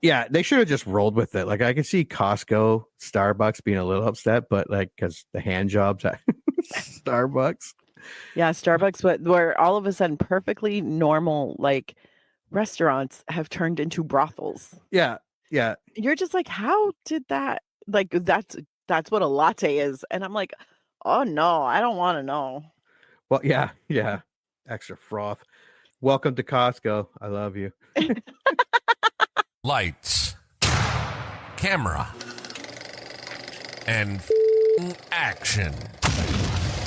Yeah, they should have just rolled with it. Like I could see Costco, Starbucks being a little upset, but like because the hand jobs at Starbucks. Yeah, Starbucks, but where all of a sudden perfectly normal like restaurants have turned into brothels. Yeah, yeah. You're just like, how did that? Like that's what a latte is, and I'm like, oh no, I don't want to know. Well, yeah, yeah. Extra froth. Welcome to Costco. I love you. Lights, camera, and action.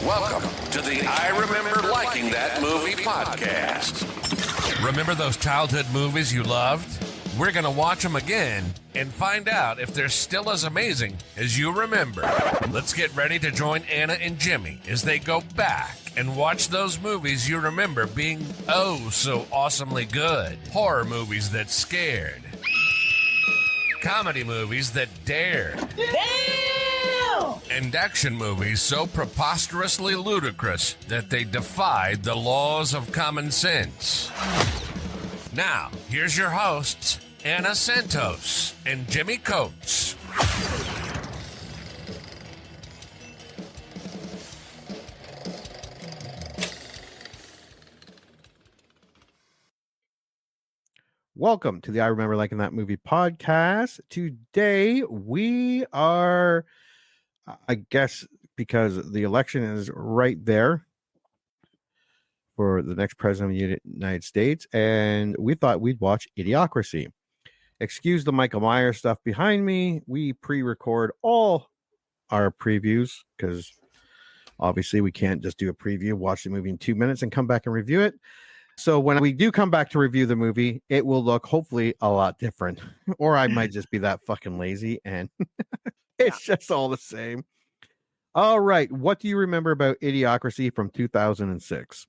Welcome to the I Remember Liking That Movie podcast. Remember those childhood movies you loved? We're going to watch them again and find out if they're still as amazing as you remember. Let's get ready to join Anna and Jimmy as they go back and watch those movies you remember being oh so awesomely good. Horror movies that scared. Comedy movies that dared. Damn! And action movies so preposterously ludicrous that they defied the laws of common sense. Now, here's your hosts, Anna Santos and Jimmy Coates. Welcome to the I Remember Liking That Movie podcast. Today we are, I guess, because the election is right there for the next president of the United States, and we thought we'd watch Idiocracy. Excuse the Michael Myers stuff behind me. We pre-record all our previews because obviously we can't just do a preview, watch the movie in 2 minutes and come back and review it. So when we do come back to review the movie, it will look hopefully a lot different. Or I might just be that fucking lazy and it's just all the same. All right. What do you remember about Idiocracy from 2006?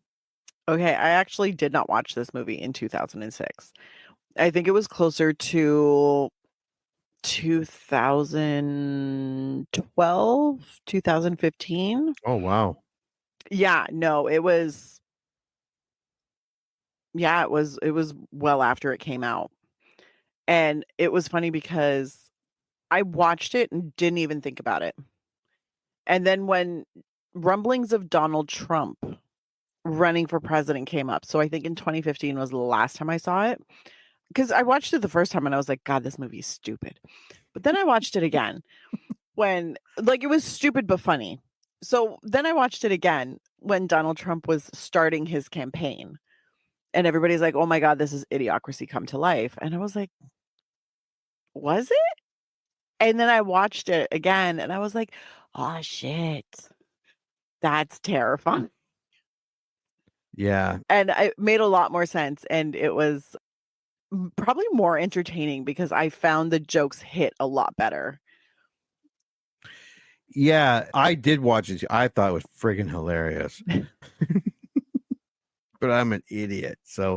Okay, I actually did not watch this movie in 2006. I think it was closer to 2012, 2015. Oh, wow. Yeah, no, it was well after it came out. And it was funny because I watched it and didn't even think about it. And then when rumblings of Donald Trump running for president came up, so I think in 2015 was the last time I saw it, because I watched it the first time and I was like, God, this movie is stupid. But then I watched it again when, like, it was stupid but funny. So then I watched it again when Donald Trump was starting his campaign. And everybody's like, oh my God, this is Idiocracy come to life. And I was like, was it? And then I watched it again and I was like, oh shit, that's terrifying. Yeah. And it made a lot more sense. And it was probably more entertaining because I found the jokes hit a lot better. Yeah, I did watch it. I thought it was friggin' hilarious. But I'm an idiot. So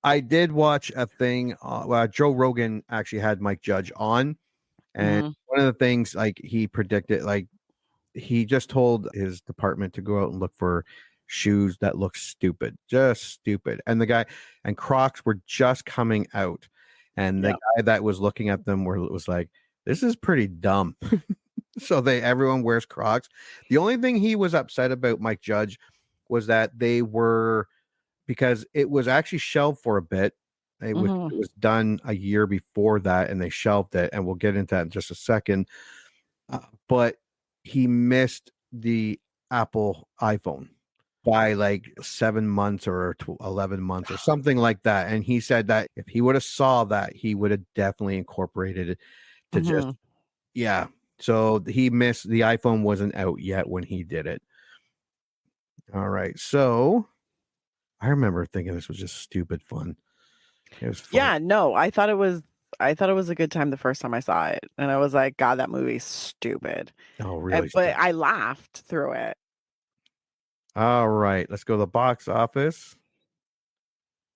I did watch a thing. Joe Rogan actually had Mike Judge on. And one of the things, like, he predicted, like, he just told his department to go out and look for shoes that look stupid, just stupid. And the guy and Crocs were just coming out. And the guy that was looking at them was like, this is pretty dumb. So everyone wears Crocs. The only thing he was upset about, Mike Judge, was that they were, because it was actually shelved for a bit. It was done a year before that, and they shelved it, and we'll get into that in just a second. But he missed the Apple iPhone by like 7 months or 11 months or something like that. And he said that if he would have saw that, he would have definitely incorporated it to just, yeah. So he missed, the iPhone wasn't out yet when he did it. All right. So I remember thinking this was just stupid fun. It was fun. Yeah, no, I thought it was a good time the first time I saw it. And I was like, God, that movie's stupid. Oh, really? But I laughed through it. All right. Let's go to the box office.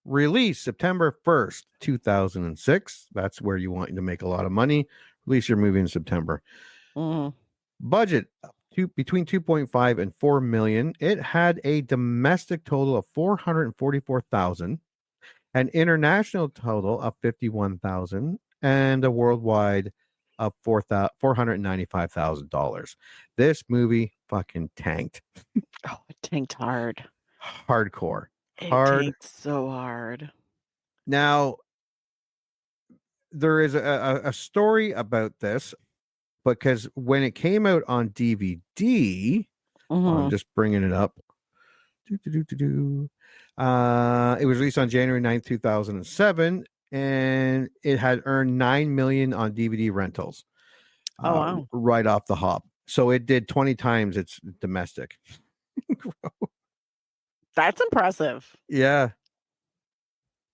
Release September 1st, 2006. That's where you want to make a lot of money. Release your movie in September. Budget between 2.5 and 4 million. It had a domestic total of 444,000 an international total of 51,000, and a worldwide of $495,000. This movie fucking tanked. Oh, it tanked hard. Hardcore. It Hard. tanked so hard. Now, there is a story about this because when it came out on DVD, I'm just bringing it up. It was released on January 9th, 2007, and it had earned 9 million on DVD rentals. Oh, wow. Right off the hop. So it did 20 times its domestic. That's impressive. Yeah.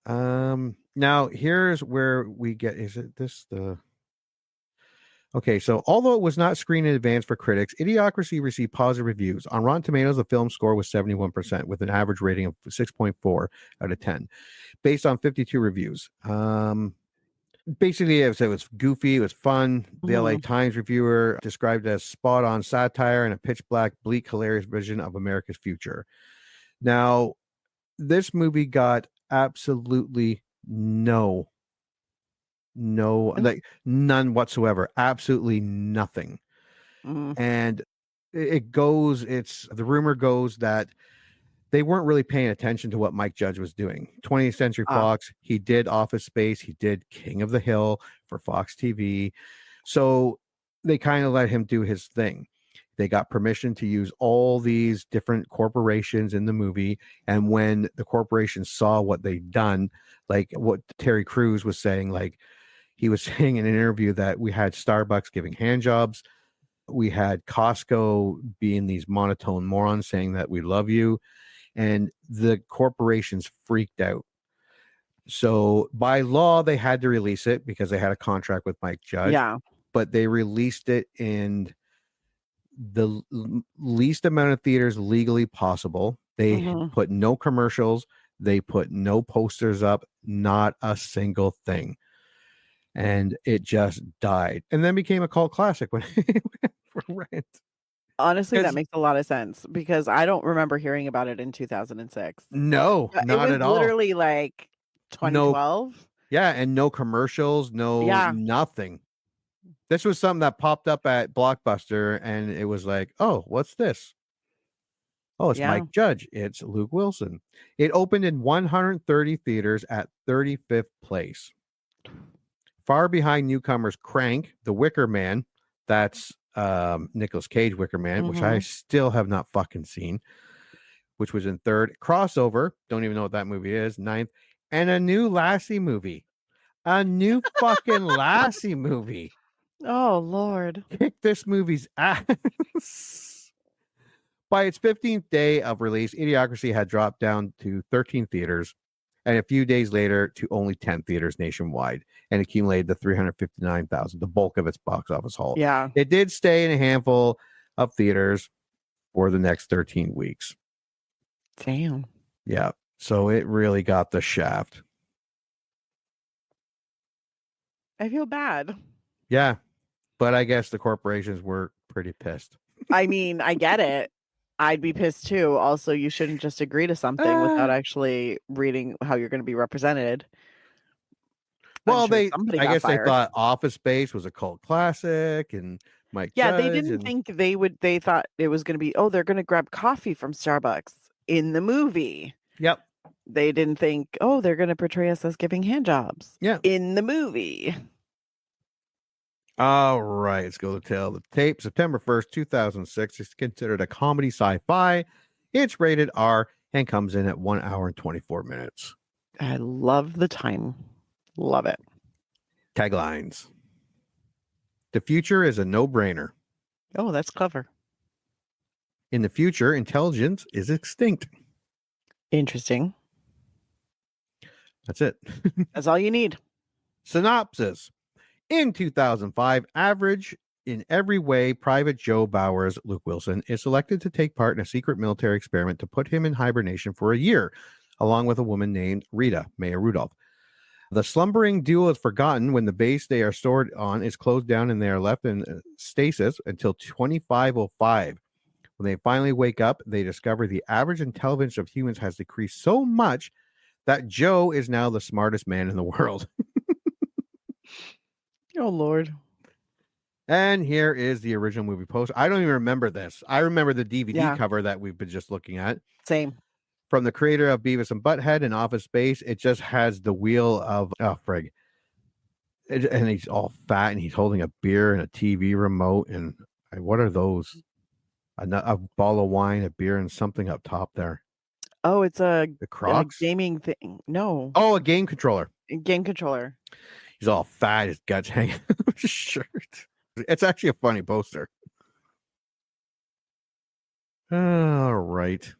Now here's where we get, is it this the okay, so although it was not screened in advance for critics, Idiocracy received positive reviews. On Rotten Tomatoes, the film score was 71% with an average rating of 6.4 out of 10, based on 52 reviews. Basically, it was goofy, it was fun. The LA Times reviewer described it as spot-on satire and a pitch-black, bleak, hilarious vision of America's future. Now, this movie got absolutely no, like none whatsoever, absolutely nothing. And the rumor goes that they weren't really paying attention to what Mike Judge was doing. 20th Century Fox, he did Office Space, he did King of the Hill for Fox TV. So they kind of let him do his thing. They got permission to use all these different corporations in the movie. And when the corporations saw what they'd done, like what Terry Crews was saying, like he was saying in an interview that we had Starbucks giving hand jobs. We had Costco being these monotone morons saying that we love you. And the corporations freaked out. So by law, they had to release it because they had a contract with Mike Judge. Yeah. But they released it in the least amount of theaters legally possible. They put no commercials. They put no posters up, not a single thing. And it just died. And then became a cult classic when it went for rent. Honestly, that makes a lot of sense because I don't remember hearing about it in 2006. No, not at all. It was literally like 2012. Yeah, and no commercials, nothing. This was something that popped up at Blockbuster, and it was like, oh, what's this? Oh, it's Mike Judge. It's Luke Wilson. It opened in 130 theaters at 35th place. Far behind newcomers Crank, The Wicker Man, that's Nicolas Cage Wicker Man, which I still have not fucking seen, which was in third. Crossover, don't even know what that movie is, ninth. And a new Lassie movie. A new fucking Lassie movie. Oh, Lord. Kick this movie's ass. By its 15th day of release, Idiocracy had dropped down to 13 theaters, and a few days later to only 10 theaters nationwide, and accumulated the $359,000, the bulk of its box office haul. Yeah. It did stay in a handful of theaters for the next 13 weeks. Damn. Yeah. So it really got the shaft. I feel bad. Yeah. But I guess the corporations were pretty pissed. I mean, I get it. I'd be pissed too. Also, you shouldn't just agree to something without actually reading how you're going to be represented. Well, I guess they thought Office Space was a cult classic, and Mike Judge, they didn't think they thought it was going to be, they're going to grab coffee from Starbucks in the movie. Yep. They didn't think, they're going to portray us as giving hand jobs. Yeah. In the movie. All right, let's go to Tale of the Tape. September 1st, 2006. It's considered a comedy sci-fi. It's rated R and comes in at 1 hour and 24 minutes. I love the time. Love it. Taglines. The future is a no-brainer. Oh, that's clever. In the future, intelligence is extinct. Interesting. That's it. That's all you need. Synopsis. In 2005, average in every way, Private Joe Bowers, Luke Wilson, is selected to take part in a secret military experiment to put him in hibernation for a year, along with a woman named Rita, Maya Rudolph. The slumbering duo is forgotten when the base they are stored on is closed down and they are left in stasis until 2505. When they finally wake up, they discover the average intelligence of humans has decreased so much that Joe is now the smartest man in the world. Oh, Lord. And here is the original movie poster. I don't even remember this. I remember the DVD cover that we've been just looking at. Same. From the creator of Beavis and Butthead and Office Space. It just has the wheel of, frig. And he's all fat and he's holding a beer and a TV remote. And what are those? A ball of wine, a beer, and something up top there. Oh, it's the Crocs gaming thing. No. Oh, a game controller. Game controller. He's all fat, his guts hanging out of his shirt. It's actually a funny poster. All right.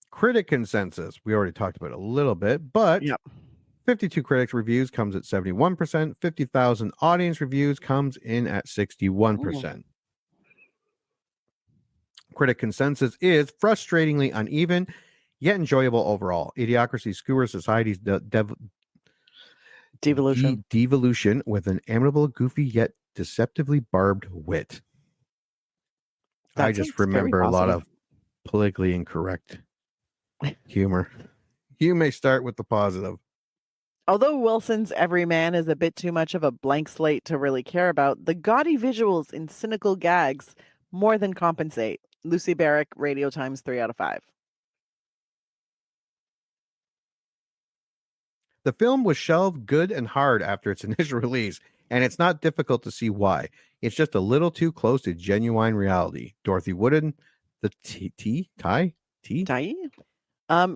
Critic consensus. We already talked about it a little bit, but 52 critics reviews comes at 71%. 50,000 audience reviews comes in at 61%. Critic consensus is frustratingly uneven, yet enjoyable overall. Idiocracy skewers society's devolution with an amiable, goofy, yet deceptively barbed wit. I just remember a lot of politically incorrect humor. You may start with the positive. Although Wilson's everyman is a bit too much of a blank slate to really care about, the gaudy visuals and cynical gags more than compensate. Lucy Barrick, Radio Times, 3 out of 5. The film was shelved good and hard after its initial release, and it's not difficult to see why. It's just a little too close to genuine reality. Dorothy Wooden, the tie?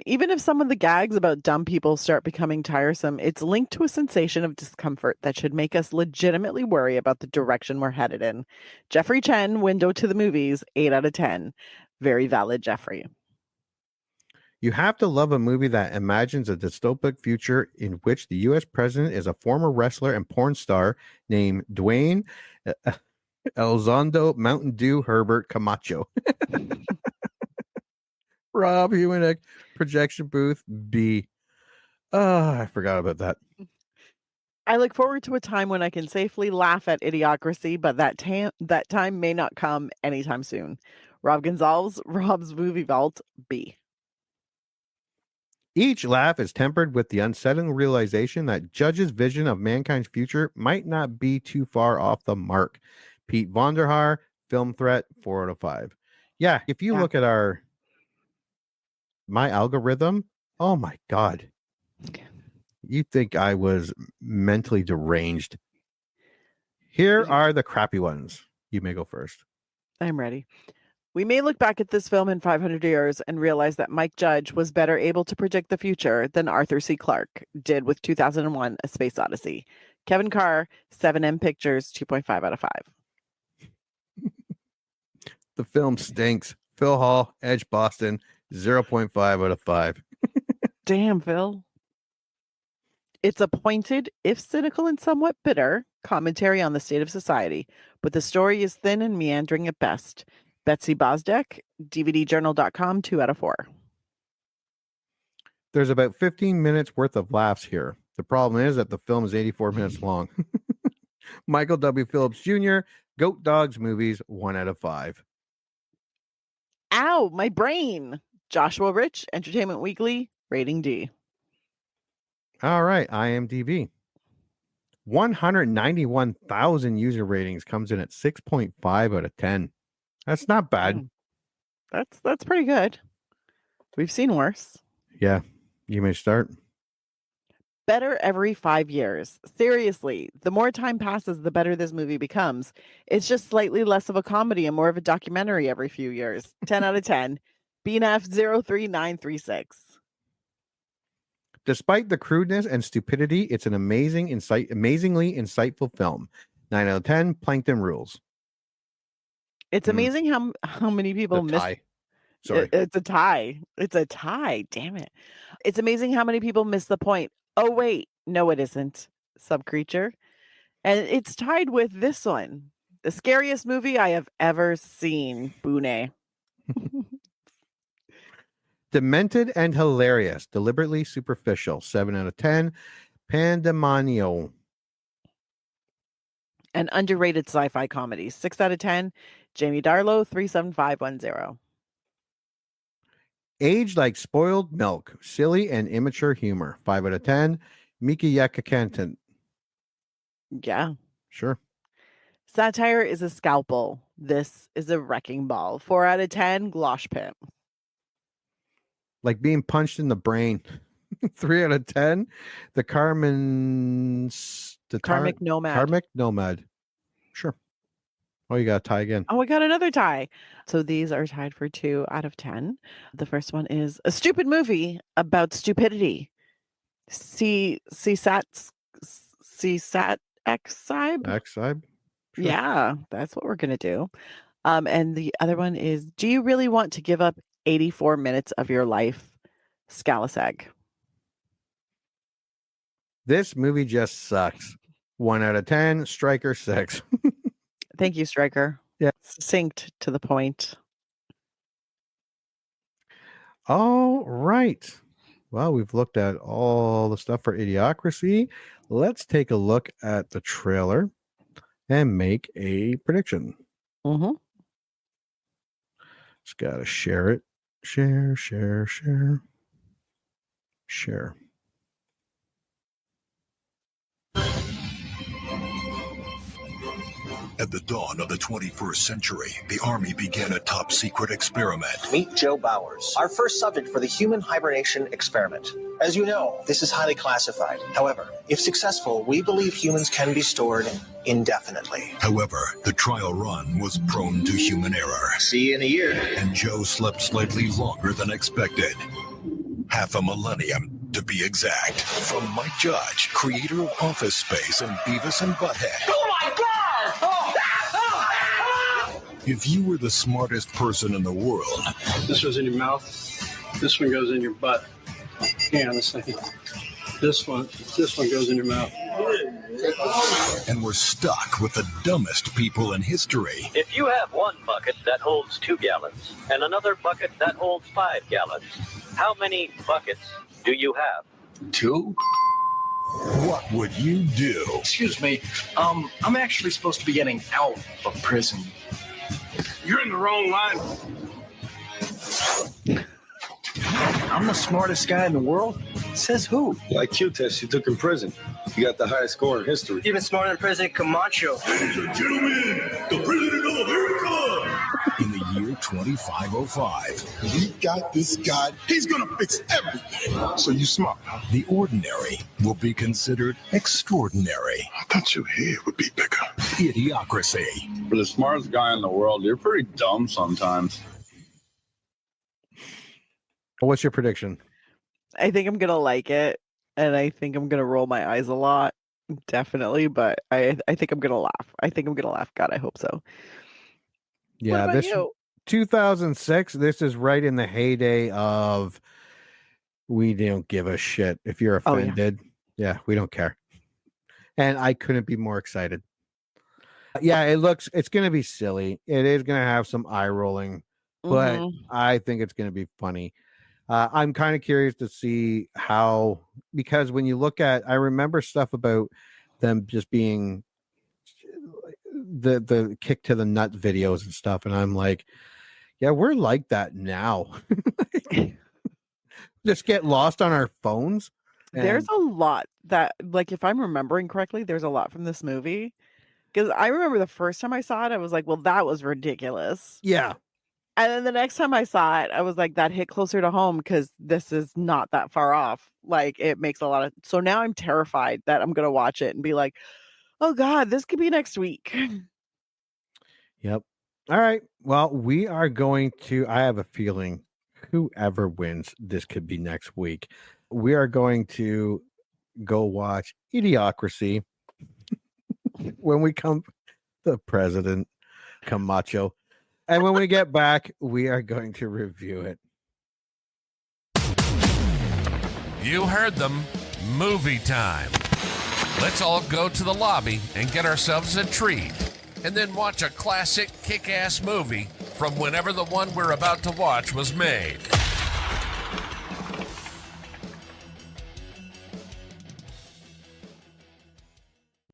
Even if some of the gags about dumb people start becoming tiresome, it's linked to a sensation of discomfort that should make us legitimately worry about the direction we're headed in. Jeffrey Chen, Window to the Movies, 8 out of 10. Very valid, Jeffrey. You have to love a movie that imagines a dystopic future in which the U.S. president is a former wrestler and porn star named Dwayne Elizondo Mountain Dew Herbert Camacho. Rob Hewinek, projection booth B. Oh, I forgot about that. I look forward to a time when I can safely laugh at Idiocracy, but that time may not come anytime soon. Rob Gonzalez, Rob's Movie Vault B. Each laugh is tempered with the unsettling realization that Judge's vision of mankind's future might not be too far off the mark. Pete Vonderhaar, Film Threat, 4 out of 5. Yeah, if you look at my algorithm, oh my God. You'd think I was mentally deranged. Here are the crappy ones. You may go first. I'm ready. We may look back at this film in 500 years and realize that Mike Judge was better able to predict the future than Arthur C. Clarke did with 2001: A Space Odyssey. Kevin Carr, 7M Pictures, 2.5 out of 5. The film stinks. Phil Hall, Edge Boston, 0.5 out of 5. Damn, Phil. It's a pointed, if cynical and somewhat bitter, commentary on the state of society, but the story is thin and meandering at best. Betsy Bosdek, DVDjournal.com, 2 out of 4. There's about 15 minutes worth of laughs here. The problem is that the film is 84 minutes long. Michael W. Phillips Jr., Goat Dogs Movies, 1 out of 5. Ow, my brain. Joshua Rich, Entertainment Weekly, rating D. All right, IMDb. 191,000 user ratings, comes in at 6.5 out of 10. That's not bad. That's pretty good. We've seen worse. Yeah, you may start. Better every 5 years. Seriously, the more time passes, the better this movie becomes. It's just slightly less of a comedy and more of a documentary every few years. 10 out of 10. BNF 03936. Despite the crudeness and stupidity, it's an amazingly insightful film. 9 out of 10. Plankton rules. It's amazing how many people miss. Sorry. It's a tie. It's a tie. Damn it. It's amazing how many people miss the point. Oh, wait. No, it isn't. Subcreature. And it's tied with this one. The scariest movie I have ever seen. Boone. Demented and hilarious. Deliberately superficial. 7 out of 10. Pandemonio. An underrated sci-fi comedy. 6 out of 10. Jamie Darlow, 37510. Aged like spoiled milk, silly and immature humor. 5 out of 10. Miki Yakakantan. Yeah. Sure. Satire is a scalpel. This is a wrecking ball. 4 out of 10. Glosh pit. Like being punched in the brain. 3 out of 10. The Karmic Nomad. Karmic Nomad. Sure. Oh, you got a tie again. Oh, I got another tie. So these are tied for 2 out of 10. The first one is a stupid movie about stupidity. CSAT X-Sibe? X-Sibe? Sure. Yeah, that's what we're going to do. And the other one is, do you really want to give up 84 minutes of your life? Scalasag. This movie just sucks. 1 out of 10. Striker 6. Thank you, Striker. Yeah. Succinct to the point. All right. Well, we've looked at all the stuff for Idiocracy. Let's take a look at the trailer and make a prediction. Mm-hmm. Just got to share it. Share. At the dawn of the 21st century, the Army began a top-secret experiment. Meet Joe Bowers, our first subject for the human hibernation experiment. As you know, this is highly classified. However, if successful, we believe humans can be stored indefinitely. However, the trial run was prone to human error. See you in a year. And Joe slept slightly longer than expected. Half a millennium, to be exact. From Mike Judge, creator of Office Space and Beavis and Butthead. Oh my God! If you were the smartest person in the world, this goes in your mouth. This one goes in your butt. Hang on a second. This one goes in your mouth. And were stuck with the dumbest people in history. If you have one bucket that holds 2 gallons and another bucket that holds 5 gallons, how many buckets do you have? 2? What would you do? Excuse me, I'm actually supposed to be getting out of prison. You're in the wrong line. I'm the smartest guy in the world? Says who? The IQ test you took in prison. You got the highest score in history. Even smarter than President Camacho. Ladies and gentlemen, the President of America! In the year 2505, We got this guy. He's gonna fix everything. So you smart. the ordinary will be considered extraordinary. I thought your head would be bigger. Idiocracy. For the smartest guy in the world, you're pretty dumb sometimes. What's your prediction? I think I'm going to like it. And I think I'm going to roll my eyes a lot. Definitely. But I think I'm going to laugh. God, I hope so. Yeah, What about this you? 2006. This is right in the heyday of we don't give a shit if you're Oh, yeah. offended. Yeah, we don't care. And I couldn't be more excited. Yeah, it's going to be silly. It is going to have some eye rolling, but Mhm. I think it's going to be funny. I'm kind of curious to see how, because when you look at, I remember stuff about them just being the kick to the nut videos and stuff, and I'm like, yeah, we're like that now. Just get lost on our phones. There's and- a lot that, like, if I'm remembering correctly, there's a lot from this movie. Because I remember the first time I saw it, I was like, well, that was ridiculous. yeah. And then the next time I saw it, I was like, that hit closer to home because this is not that far off. Like, it makes a lot of. So now I'm terrified that I'm going to watch it and be like, oh, God, this could be next week. Yep. All right. Well, we are going to, I have a feeling whoever wins, this could be next week. We are going to go watch Idiocracy when we come, the President Camacho. And when we get back, we are going to review it. You heard them. Movie time. Let's all go to the lobby and get ourselves a treat. And then watch a classic kick-ass movie from whenever the one we're about to watch was made.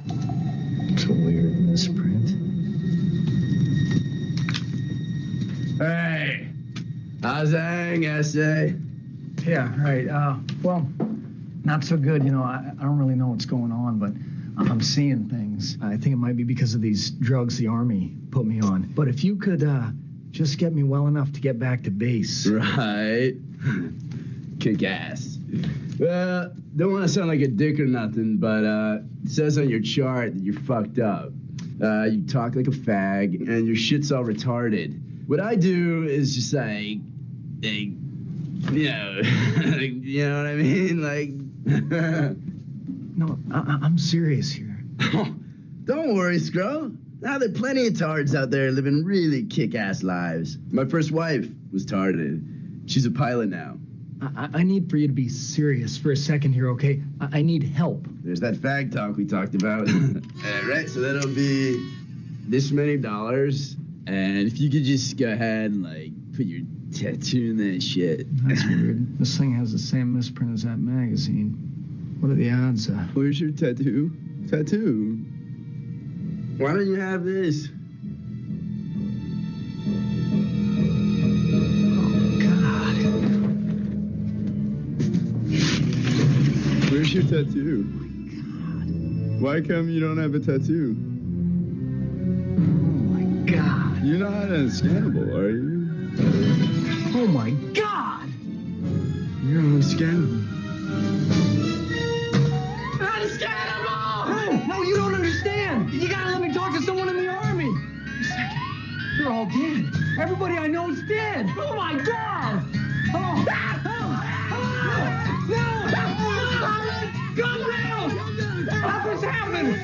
It's a weird misprint. Hey, Mazang essay. Yeah, right. Well, not so good. You know, I don't really know what's going on, but I'm seeing things. I think it might be because of these drugs the Army put me on. But if you could just get me well enough to get back to base. Right. Kick ass. Well, don't want to sound like a dick or nothing, but it says on your chart that you're fucked up. You talk like a fag, and your shit's all retarded. What I do is just like you know, you know what I mean? Like, No, I'm serious here. Don't worry, Scro. Now there are plenty of tards out there living really kick-ass lives. My first wife was tarded. She's a pilot now. I need for you to be serious for a second here, okay? I need help. There's that fag talk we talked about. Right, so that'll be this many dollars. And if you could just go ahead and, like, put your tattoo in that shit. That's weird. This thing has the same misprint as that magazine. What are the odds? Where's your tattoo? Tattoo? Why don't you have this? Where's your tattoo? Oh my God. Why come you don't have a tattoo? Oh my God. You're not unscannable, are you? Oh my God! You're unscannable. Unscannable! No, you don't understand. You gotta let me talk to someone in the Army. They're all dead. Everybody I know is dead. Oh my God! Oh. No! Come down! How this happened?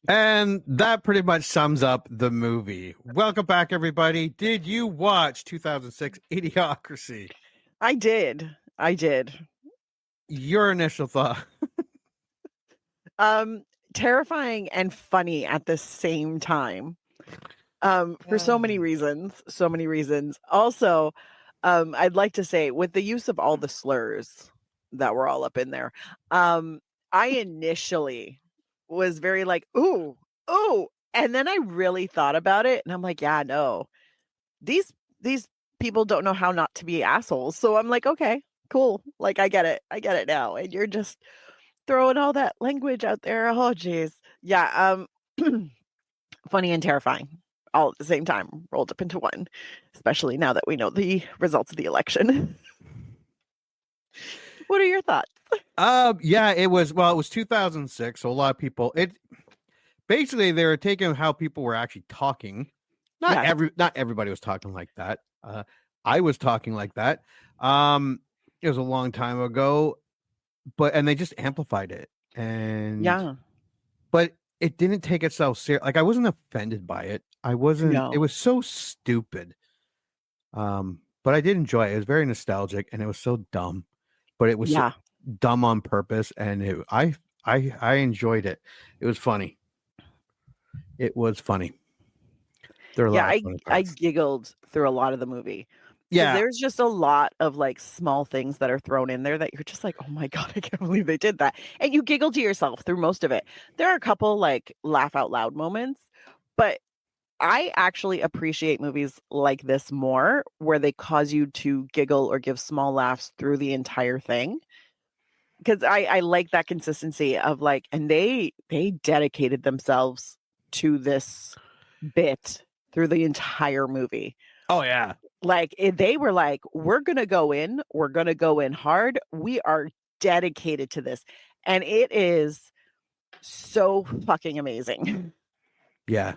And that pretty much sums up the movie. Welcome back, everybody. Did you watch 2006 Idiocracy? I did. Your initial thought? Terrifying and funny at the same time. For so many reasons. Also, I'd like to say, with the use of all the slurs that were all up in there, I initially was very like, ooh, and then I really thought about it, and I'm like, yeah, no, these people don't know how not to be assholes. So I'm like, okay, cool, like I get it now, and you're just throwing all that language out there. Oh, geez, yeah, funny and terrifying all at the same time, rolled up into one, especially now that we know the results of the election. What are your thoughts? Yeah, it was 2006, so a lot of people, basically they were taking how people were actually talking. Not everybody was talking like that. I was talking like that. It was a long time ago, and they just amplified it. And yeah, but it didn't take itself serious. Like, I wasn't offended by it. I wasn't. No. It was so stupid. But I did enjoy it. It was very nostalgic, and it was so dumb. But it was so dumb on purpose, and I enjoyed it. It was funny. There were a lot of funny I parts. giggled through a lot of the movie. Yeah, There's just a lot of like small things that are thrown in there that you're just like, oh my God, I can't believe they did that. And you giggle to yourself through most of it. There are a couple like laugh out loud moments, but I actually appreciate movies like this more, where they cause you to giggle or give small laughs through the entire thing. Because I like that consistency of like, and they dedicated themselves to this bit through the entire movie. Oh yeah. Like they were like, we're gonna go in hard. We are dedicated to this, and it is so fucking amazing. Yeah.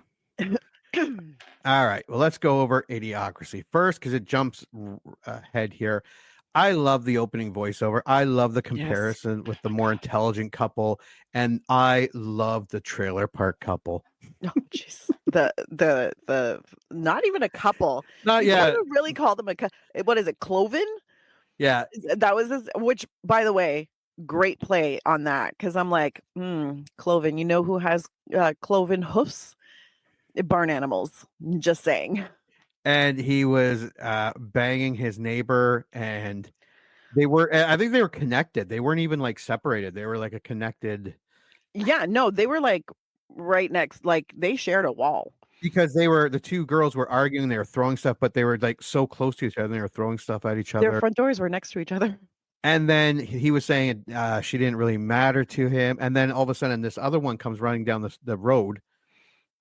All right. Well, let's go over Idiocracy first, because it jumps ahead here. I love the opening voiceover. I love the comparison with the more intelligent couple, and I love the trailer park couple. Oh, jeez. The not even a couple. Not yet. You really call them what is it, Cloven? Yeah. That was which, by the way, great play on that, because I'm like, Cloven. You know who has cloven hoofs? Barn animals. Just saying. And he was banging his neighbor, and They were, I think they were connected. They weren't even like separated. They were like a connected. Yeah, no, they were like right next, like they shared a wall. Because the two girls were arguing, they were throwing stuff, but they were like so close to each other, they were throwing stuff at each Their other. front doors were next to each other. And then he was saying she didn't really matter to him. And then all of a sudden, this other one comes running down the road.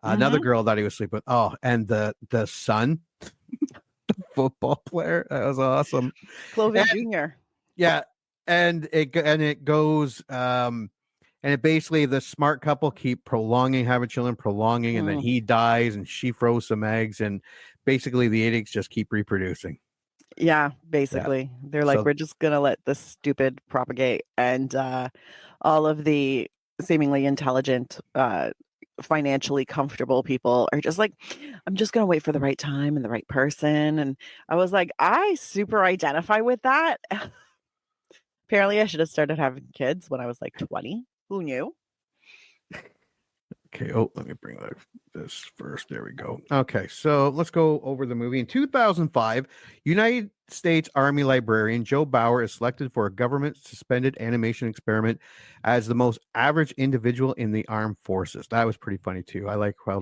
Another girl that he was sleeping with. Oh, and the son, the football player, that was awesome. Clovis Jr. Yeah, and it goes. And it basically, the smart couple keep prolonging having children, and then he dies, and she throws some eggs, and basically the idiots just keep reproducing. Yeah, basically. Yeah. They're like, we're just going to let this stupid propagate. And all of the seemingly intelligent, financially comfortable people are just like, I'm just going to wait for the right time and the right person. And I was like, I super identify with that. Apparently, I should have started having kids when I was like 20. Who knew? Okay. Oh, let me bring this first. There we go. Okay. So let's go over the movie. In 2005, United States Army librarian Joe Bauer is selected for a government suspended animation experiment as the most average individual in the armed forces. That was pretty funny too. I like how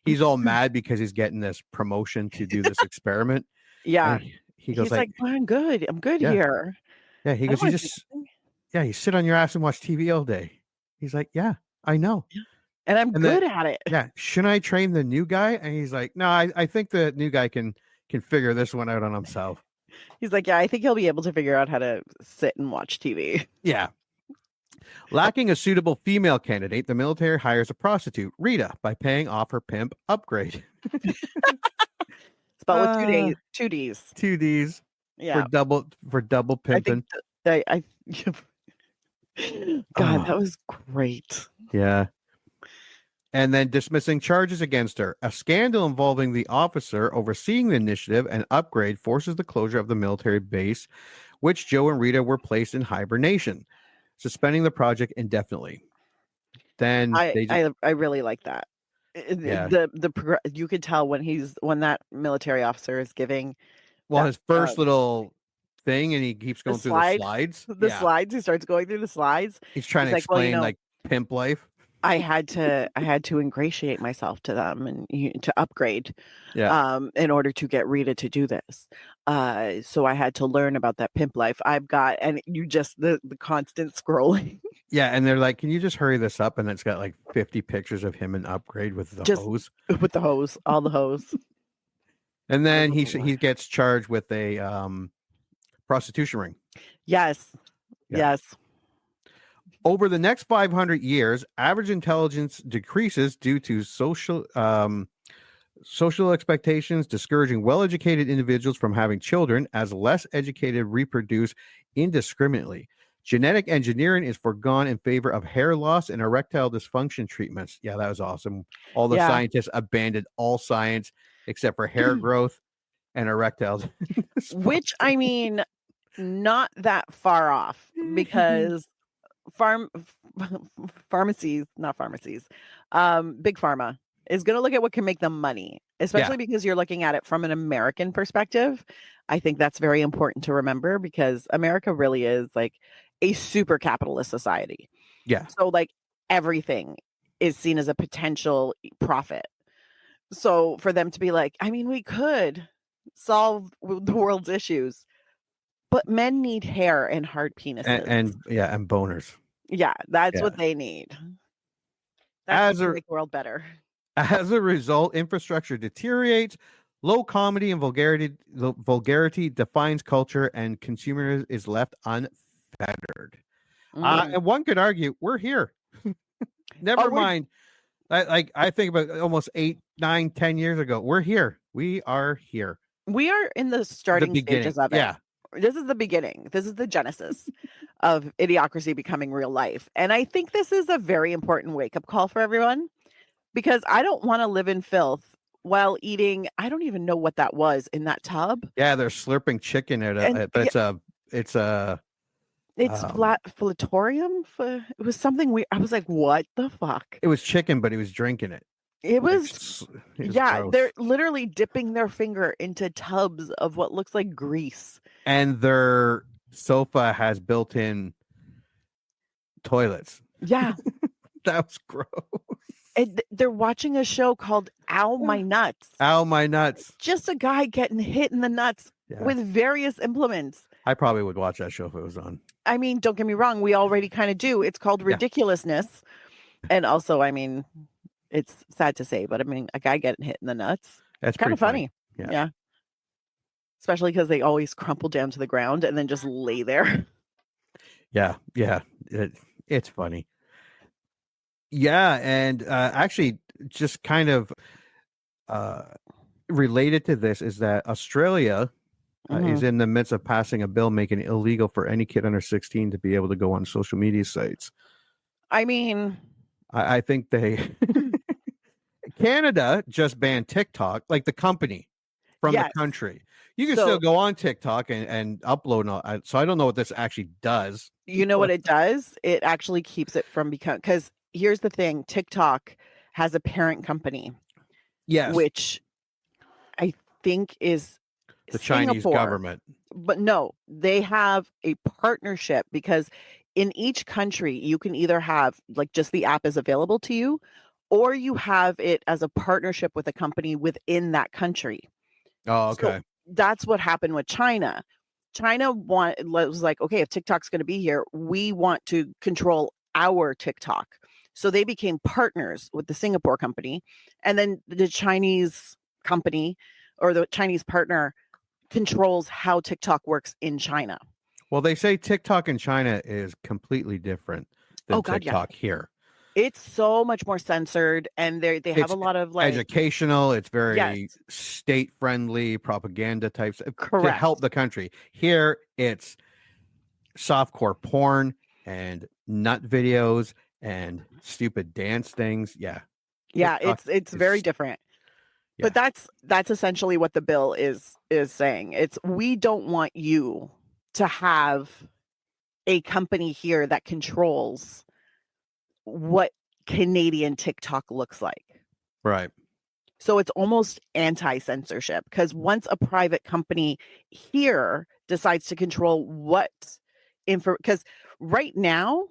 he's all mad because he's getting this promotion to do this experiment. Yeah. He goes he's like, well, I'm good here. Yeah. He goes, you sit on your ass and watch TV all day. He's like, yeah, I know. Yeah. And I'm good at it. Yeah. Shouldn't I train the new guy? And he's like, no, I think the new guy can figure this one out on himself. He's like, yeah, I think he'll be able to figure out how to sit and watch TV. Yeah. Lacking a suitable female candidate, the military hires a prostitute, Rita, by paying off her pimp Upgrade. Spelled with two D's. Two D's. Yeah. For double pimping. God, that was great. Yeah. And then dismissing charges against her. A scandal involving the officer overseeing the initiative and Upgrade forces the closure of the military base, which Joe and Rita were placed in hibernation, suspending the project indefinitely. Then I really like that. Yeah. You could tell when that military officer is giving his first little thing, and he keeps going through the slides. Slides. He starts going through the slides. He's trying to explain like pimp life. I had to ingratiate myself to them and to Upgrade, in order to get Rita to do this. So I had to learn about that pimp life. And you just the constant scrolling. Yeah, and they're like, "Can you just hurry this up?" And it's got like 50 pictures of him in Upgrade with the hose, all the hose. And then he gets charged with a prostitution ring. Yes. Yeah. Yes. Over the next 500 years, average intelligence decreases due to social expectations, discouraging well-educated individuals from having children as less educated reproduce indiscriminately. Genetic engineering is foregone in favor of hair loss and erectile dysfunction treatments. Yeah, that was awesome. All the scientists abandoned all science except for hair growth and erectile dysfunction. Which, I mean, not that far off, because pharmacies, big pharma is going to look at what can make them money, especially because you're looking at it from an American perspective. I think that's very important to remember, because America really is like a super capitalist society. Yeah. So like everything is seen as a potential profit. So for them to be like, I mean, we could solve the world's issues, but men need hair and hard penises. And boners. Yeah, that's what they need. That's to make the world better. As a result, infrastructure deteriorates. Low comedy and vulgarity defines culture, and consumer is left unfettered. And one could argue, we're here. Never mind. I think about almost 8, 9, 10 years ago. We're here. We are here. We are in the starting stages of it. Yeah. This is the beginning. This is the genesis of Idiocracy becoming real life. And I think this is a very important wake-up call for everyone, because I don't want to live in filth while eating. I don't even know what that was in that tub. Yeah, they're slurping chicken at it, but it's flatorium. It was something weird. I was like, what the fuck? It was chicken, but he was drinking it. It was gross. They're literally dipping their finger into tubs of what looks like grease. And they're sofa has built-in toilets. Yeah. That was gross. And they're watching a show called Ow My Nuts. Ow my nuts. Just a guy getting hit in the nuts with various implements. I probably would watch that show if it was on. I mean, don't get me wrong, we already kind of do. It's called ridiculousness. And also, I mean, it's sad to say, but I mean, a guy getting hit in the nuts. That's kind of funny. Yeah. Especially because they always crumple down to the ground and then just lay there. Yeah. It's funny. Yeah, and actually, just kind of related to this is that Australia is in the midst of passing a bill making it illegal for any kid under 16 to be able to go on social media sites. I mean, I think they Canada just banned TikTok, like the company from the country. You can still go on TikTok and upload. So I don't know what this actually does. You know what it does? It actually keeps it from becoming, because here's the thing, TikTok has a parent company. Yes. Which I think is the Chinese government. But no, they have a partnership, because in each country you can either have like just the app is available to you, or you have it as a partnership with a company within that country. Oh, okay. So that's what happened with China. China was like, okay, if TikTok's going to be here, we want to control our TikTok. So they became partners with the Singapore company, and then the Chinese company or the Chinese partner controls how TikTok works in China. Well, they say TikTok in China is completely different than TikTok here. It's so much more censored, and they have a lot of like educational. It's very state friendly propaganda types to help the country. Here, it's softcore porn and nut videos and stupid dance things. Yeah, it's very different. But that's essentially what the bill is saying. It's, we don't want you to have a company here that controls what Canadian TikTok looks like. Right. So it's almost anti-censorship, because once a private company here decides to control what because right now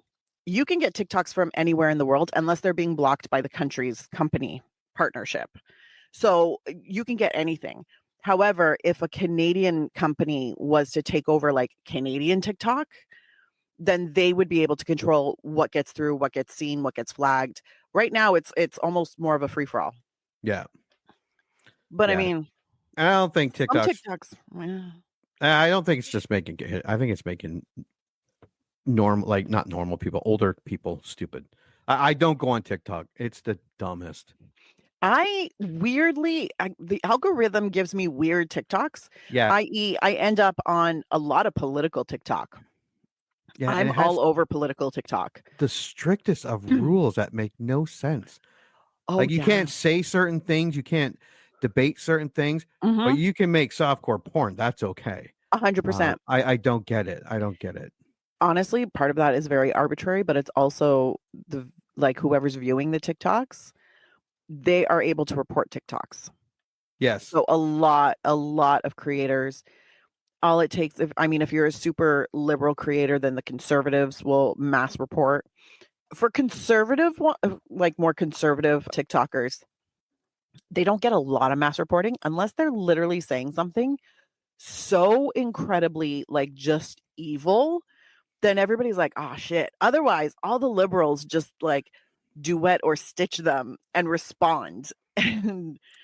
you can get TikToks from anywhere in the world unless they're being blocked by the country's company partnership. So you can get anything. However, if a Canadian company was to take over like Canadian TikTok, then they would be able to control what gets through, what gets seen, what gets flagged. Right now, it's almost more of a free-for-all. Yeah. But I mean, I don't think TikToks. I don't think it's just making it. I think it's making not normal people, older people stupid. I don't go on TikTok. It's the dumbest. The algorithm gives me weird TikToks. Yeah. I.e., I end up on a lot of political TikTok. Yeah, I'm all over political TikTok. The strictest of rules that make no sense. Like you can't say certain things, you can't debate certain things, but you can make softcore porn. That's okay. 100%. I don't get it. I don't get it. Honestly, part of that is very arbitrary, but it's also whoever's viewing the TikToks, they are able to report TikToks. Yes. So a lot of creators, all it takes, if you're a super liberal creator, then the conservatives will mass report. For conservative, more conservative TikTokers, they don't get a lot of mass reporting unless they're literally saying something so incredibly just evil. Then everybody's like, oh shit. Otherwise, all the liberals just duet or stitch them and respond.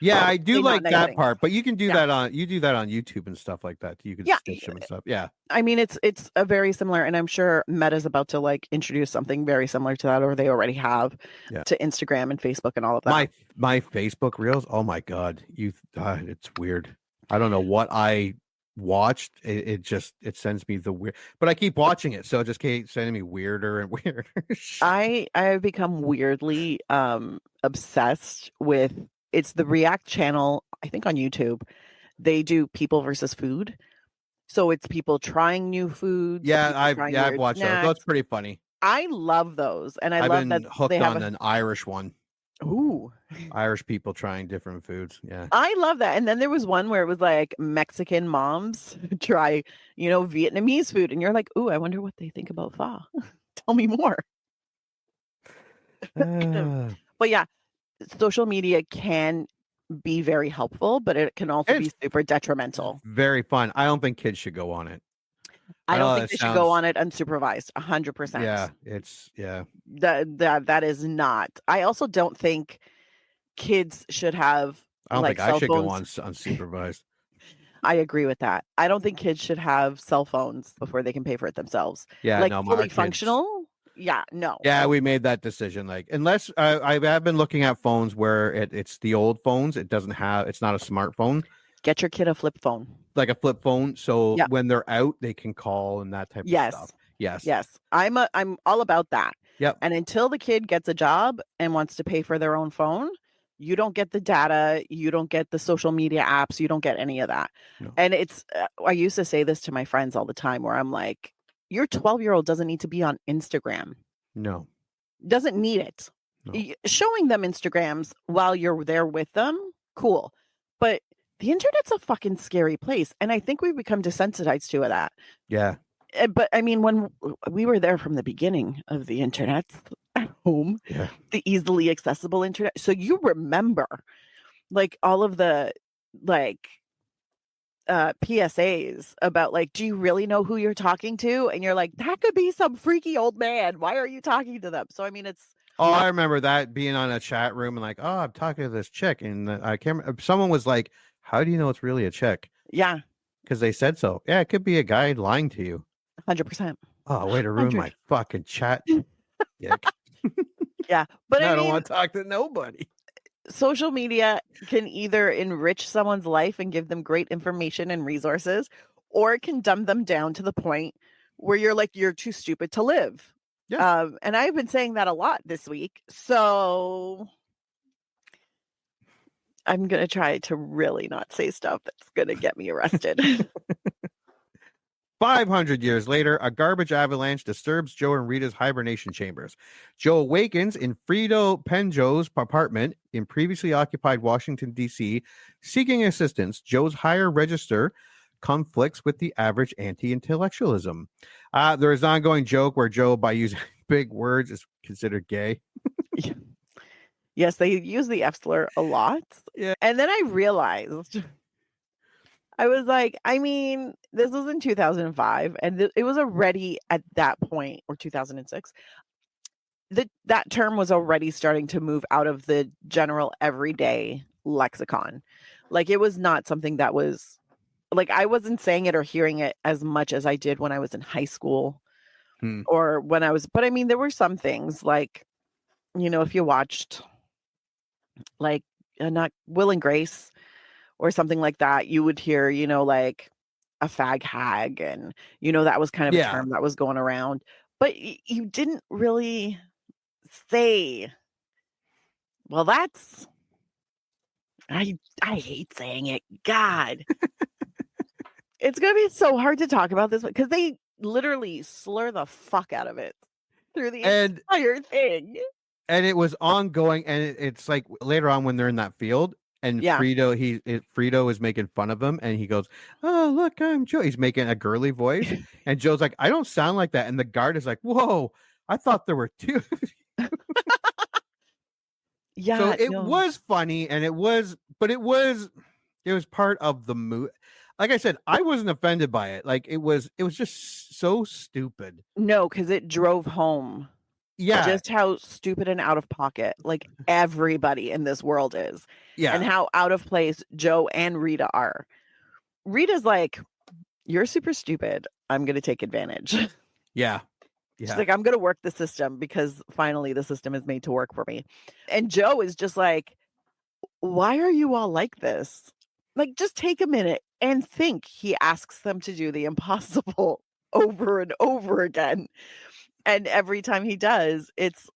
Yeah, I do like that part, but you can do that on YouTube and stuff like that. You can stitch them and stuff. Yeah. I mean, it's a very similar, and I'm sure Meta's about to introduce something very similar to that, or they already have to Instagram and Facebook and all of that. My Facebook Reels, oh my God, it's weird. I don't know what I watched. It sends me the weird, but I keep watching it, so it just keeps sending me weirder and weirder. I have become weirdly obsessed with, it's the React channel, I think on YouTube. They do people versus food. So it's people trying new foods. Yeah, I've watched those. That's pretty funny. I love those, and I've love been that hooked they have on an Irish one. Ooh. Irish people trying different foods. Yeah. I love that. And then there was one where it was like Mexican moms try, Vietnamese food. And you're like, ooh, I wonder what they think about pho. Tell me more. But yeah, social media can be very helpful, but it can also be super detrimental. Very fun. I don't think kids should go on it. I don't think it they should go sounds- on it unsupervised. 100%. Yeah, it's That is not. I also don't think kids should have I don't like think I cell should go on phones. unsupervised. I agree with that. I don't think kids should have cell phones before they can pay for it themselves. Yeah, Like no, our fully kids- functional. Yeah, no. Yeah, we made that decision. Like, unless I have been looking at phones where it's the old phones. It's not a smartphone. Get your kid a flip phone. Like a flip phone. So Yeah. when they're out, they can call and that type of stuff. Yes. Yes. I'm all about that. Yep. And until the kid gets a job and wants to pay for their own phone, you don't get the data, you don't get the social media apps, you don't get any of that. No. And it's I used to say this to my friends all the time where I'm like, your 12-year-old doesn't need to be on Instagram. No. Doesn't need it. No. Showing them Instagrams while you're there with them, cool. But the internet's a fucking scary place. And I think we've become desensitized to that. Yeah. But I mean, when we were there from the beginning of the internet at home, Yeah. the easily accessible internet. So you remember like all of the like PSAs about like, do you really know who you're talking to? And you're like, that could be some freaky old man. Why are you talking to them? So I mean, it's I remember that being on a chat room and like, oh, I'm talking to this chick, and I can't remember, someone was like, how do you know it's really a chick? Yeah. Because they said so. Yeah, it could be a guy lying to you. 100%. Oh, way to ruin my fucking chat. Yeah. But I don't want to talk to nobody. Social media can either enrich someone's life and give them great information and resources, or it can dumb them down to the point where you're like, you're too stupid to live. Yeah. And I've been saying that a lot this week. So I'm going to try to really not say stuff that's going to get me arrested. 500 years later, a garbage avalanche disturbs Joe and Rita's hibernation chambers. Joe awakens in Frito Penjo's apartment in previously occupied Washington, D.C., seeking assistance. Joe's higher register conflicts with the average anti-intellectualism. There is an ongoing joke where Joe, by using big words, is considered gay. Yes, they use the F slur a lot. Yeah. And then I realized, I was like, I mean, this was in 2005, and it was already at that point, or 2006, that term was already starting to move out of the general everyday lexicon. Like, it was not something that was, like, I wasn't saying it or hearing it as much as I did when I was in high school or when I was, but I mean, there were some things like, if you watched like not Will and Grace or something like that, you would hear, like a fag hag, and that was kind of a term that was going around, but you didn't really say, well, that's I hate saying it. God. It's gonna be so hard to talk about this because they literally slur the fuck out of it through the entire thing. And it was ongoing, and it's like later on when they're in that field, and Frito is making fun of him, and he goes, "Oh, look, I'm Joe." He's making a girly voice, and Joe's like, "I don't sound like that." And the guard is like, "Whoa, I thought there were two." Yeah, so it was funny, and it was part of the mood. Like I said, I wasn't offended by it. Like it was just so stupid. No, because it drove home. Yeah. Just how stupid and out of pocket like everybody in this world is. Yeah. And how out of place Joe and Rita are. Rita's like, you're super stupid. I'm going to take advantage. Yeah. She's like, I'm going to work the system because finally the system is made to work for me. And Joe is just like, why are you all like this? Like, just take a minute and think. He asks them to do the impossible over and over again. And every time he does, it's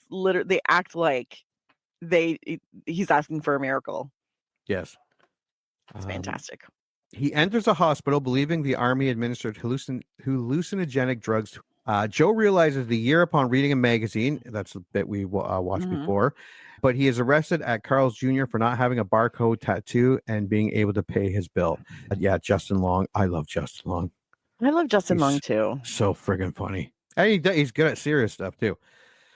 literally, they act like he's asking for a miracle. Yes. It's fantastic. He enters a hospital believing the army administered hallucinogenic drugs Joe realizes the year upon reading a magazine, that's the bit we watched before, but he is arrested at Carl's Jr. for not having a barcode tattoo and being able to pay his bill. Yeah, Justin Long. I love Justin Long. I love Justin Long too. So friggin' funny. And he's good at serious stuff too.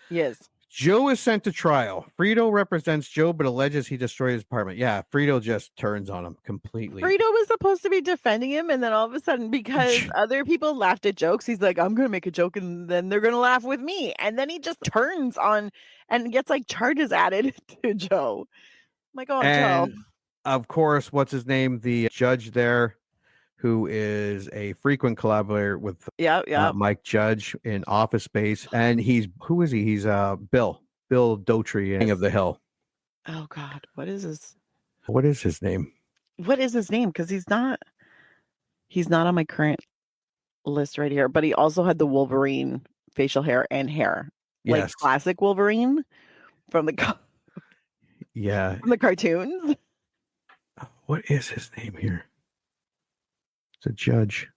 Yes. Joe is sent to trial. Frito represents Joe, but alleges he destroyed his apartment. Yeah, Frito just turns on him completely. Frito was supposed to be defending him, and then all of a sudden, because other people laughed at jokes, he's like, I'm going to make a joke, and then they're going to laugh with me. And then he just turns on and gets like charges added to Joe. I'm like, oh, and Joe. Of course, what's his name? The judge there, who is a frequent collaborator with Mike Judge in Office Space. And who is he? He's Bill Dotry, King of the Hill. Oh God, what is his name? What is his name? Because he's not on my current list right here, but he also had the Wolverine facial hair and hair. Yes. Like classic Wolverine from the from the cartoons. What is his name here? It's a judge.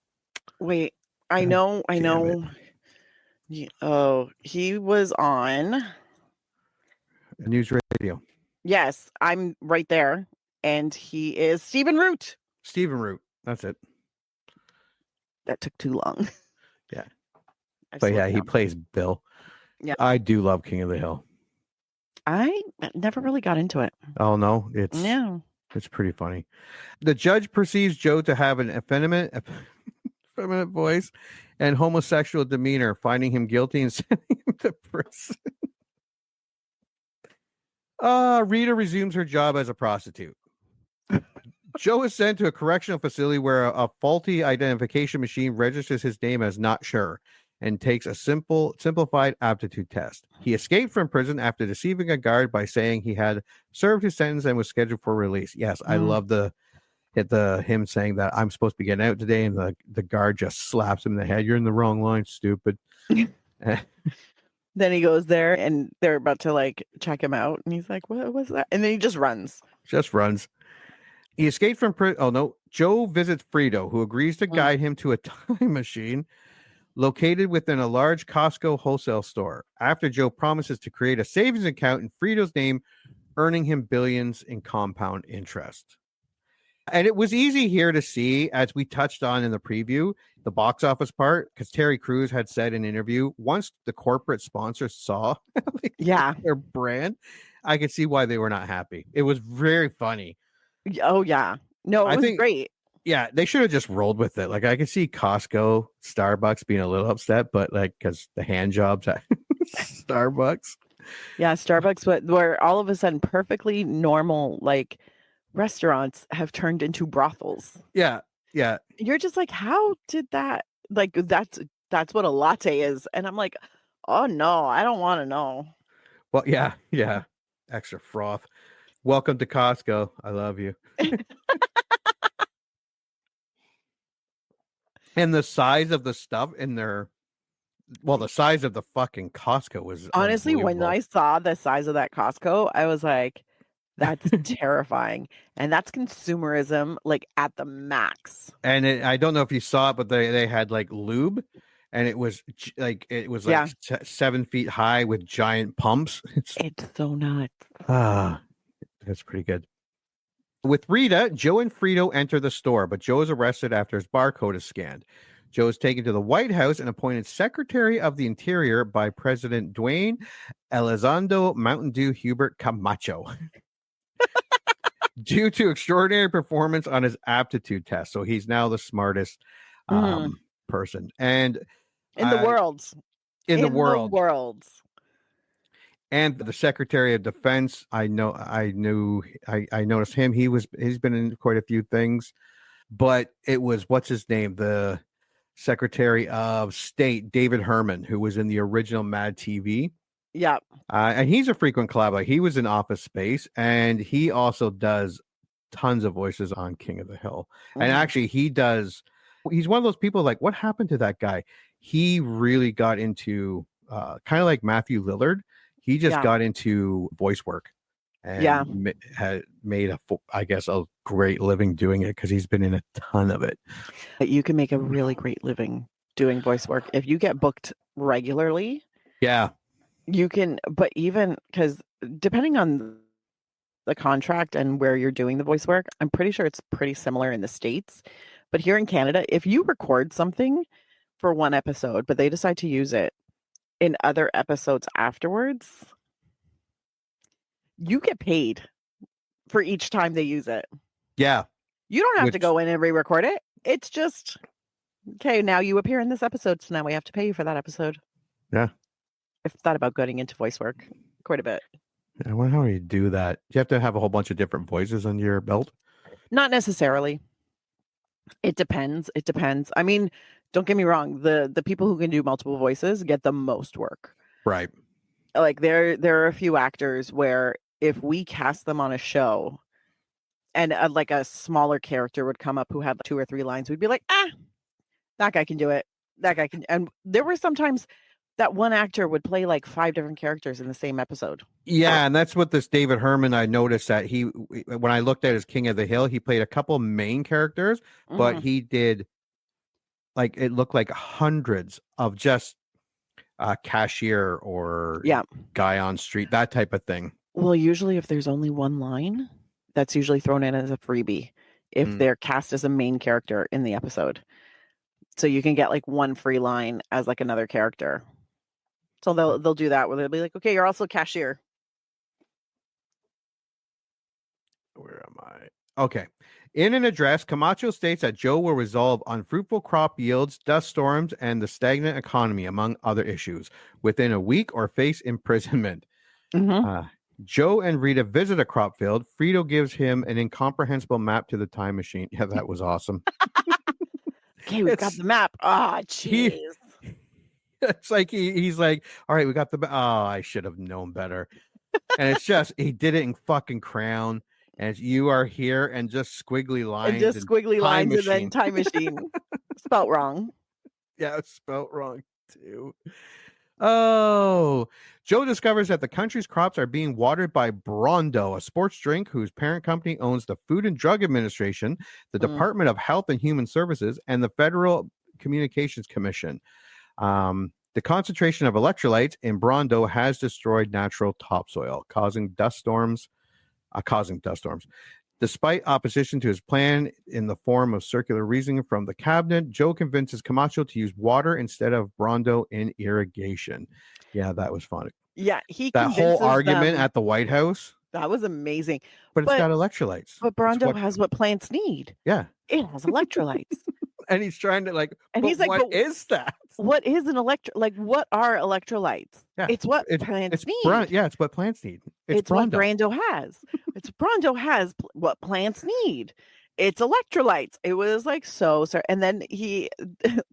Wait, I know. Oh, he was on News Radio. Yes, I'm right there. And he is Stephen Root. Stephen Root. That's it. That took too long. Yeah. But yeah, he plays Bill. Yeah. I do love King of the Hill. I never really got into it. Oh, no? It's pretty funny. The judge perceives Joe to have an effeminate voice and homosexual demeanor, finding him guilty and sending him to prison. Rita resumes her job as a prostitute. Joe is sent to a correctional facility where a faulty identification machine registers his name as not sure and takes a simplified aptitude test. He escaped from prison after deceiving a guard by saying he had served his sentence and was scheduled for release. Yes, I love him saying that I'm supposed to be getting out today, and the guard just slaps him in the head. You're in the wrong line, stupid. Then he goes there and they're about to like check him out. And he's like, what was that? And then he just runs. He escaped from prison. Oh, no. Joe visits Frito, who agrees to guide him to a time machine located within a large Costco wholesale store. After Joe promises to create a savings account in Frito's name, earning him billions in compound interest. And it was easy here to see, as we touched on in the preview, the box office part, because Terry Crews had said in an interview, once the corporate sponsors saw their brand, I could see why they were not happy. It was very funny. Oh, yeah. No, it was great. Yeah, they should have just rolled with it. Like, I could see Costco, Starbucks being a little upset, but like, because the hand jobs at Starbucks. Yeah, Starbucks, but where all of a sudden perfectly normal, like, restaurants have turned into brothels. Yeah. You're just like, how did that? Like, that's what a latte is. And I'm like, oh, no, I don't want to know. Well, yeah. Extra froth. Welcome to Costco. I love you. And the size of the stuff in there, the size of the fucking Costco was honestly, when I saw the size of that Costco, I was like, that's terrifying. And that's consumerism, like at the max. And I don't know if you saw it, but they had like lube, and it was like 7 feet high with giant pumps. It's so nuts. That's pretty good. With Rita, Joe and Frito enter the store, but Joe is arrested after his barcode is scanned. Joe is taken to the White House and appointed Secretary of the Interior by President Dwayne Elizondo Mountain Dew Hubert Camacho due to extraordinary performance on his aptitude test. So he's now the smartest person in the world. In the world. And the Secretary of Defense, I noticed him. He's been in quite a few things, but it was, what's his name? The Secretary of State, David Herman, who was in the original Mad TV. Yeah. And he's a frequent collaborator. He was in Office Space, and he also does tons of voices on King of the Hill. And actually he's one of those people like, what happened to that guy? He really got into kind of like Matthew Lillard. He just got into voice work and had made a great living doing it, because he's been in a ton of it. You can make a really great living doing voice work. If you get booked regularly, Yeah. you can, but even because depending on the contract and where you're doing the voice work, I'm pretty sure it's pretty similar in the States. But here in Canada, if you record something for one episode, but they decide to use it in other episodes afterwards, you get paid for each time they use it. Yeah. You don't have to go in and re-record it. It's just, okay, now you appear in this episode, so now we have to pay you for that episode. Yeah. I've thought about getting into voice work quite a bit. I wonder how you do that. You have to have a whole bunch of different voices on your belt? Not necessarily. It depends. It depends. I mean, don't get me wrong. The people who can do multiple voices get the most work. Right. Like there are a few actors where if we cast them on a show and like a smaller character would come up who had like 2 or 3 lines, we'd be like, that guy can do it. That guy can. And there were sometimes that one actor would play like 5 different characters in the same episode. Yeah, and that's what this David Herman, I noticed that when I looked at his King of the Hill, he played a couple main characters, but he did like, it looked like hundreds of just cashier or guy on street, that type of thing. Well, usually if there's only one line, that's usually thrown in as a freebie if they're cast as a main character in the episode. So you can get like one free line as like another character. So they'll do that where they'll be like, okay, you're also cashier. Where am I? Okay. In an address, Camacho states that Joe will resolve unfruitful crop yields, dust storms, and the stagnant economy, among other issues, within a week or face imprisonment. Joe and Rita visit a crop field. Frito gives him an incomprehensible map to the time machine. Yeah, that was awesome. Okay, we've got the map. Ah, jeez. It's like he's like, all right, we got the. Oh, I should have known better. And it's just he did it in fucking crayon. And you are here and just squiggly lines. And just squiggly lines and then time machine. Spelt wrong. Yeah, it's spelt wrong too. Oh, Joe discovers that the country's crops are being watered by Brondo, a sports drink whose parent company owns the Food and Drug Administration, the Department of Health and Human Services, and the Federal Communications Commission. The concentration of electrolytes in Brondo has destroyed natural topsoil, causing dust storms. Despite opposition to his plan in the form of circular reasoning from the cabinet, Joe convinces Camacho to use water instead of Brondo in irrigation. Yeah, that was fun. Yeah, that whole argument at the White House. That was amazing. But it's got electrolytes. But Brondo has what plants need. Yeah. It has electrolytes. And he's trying to and he's like, what is that? What is an what are electrolytes? Yeah, it's what plants need. It's what plants need. It's what Brando has. It's Brondo has what plants need. It's electrolytes. It was like so. And then the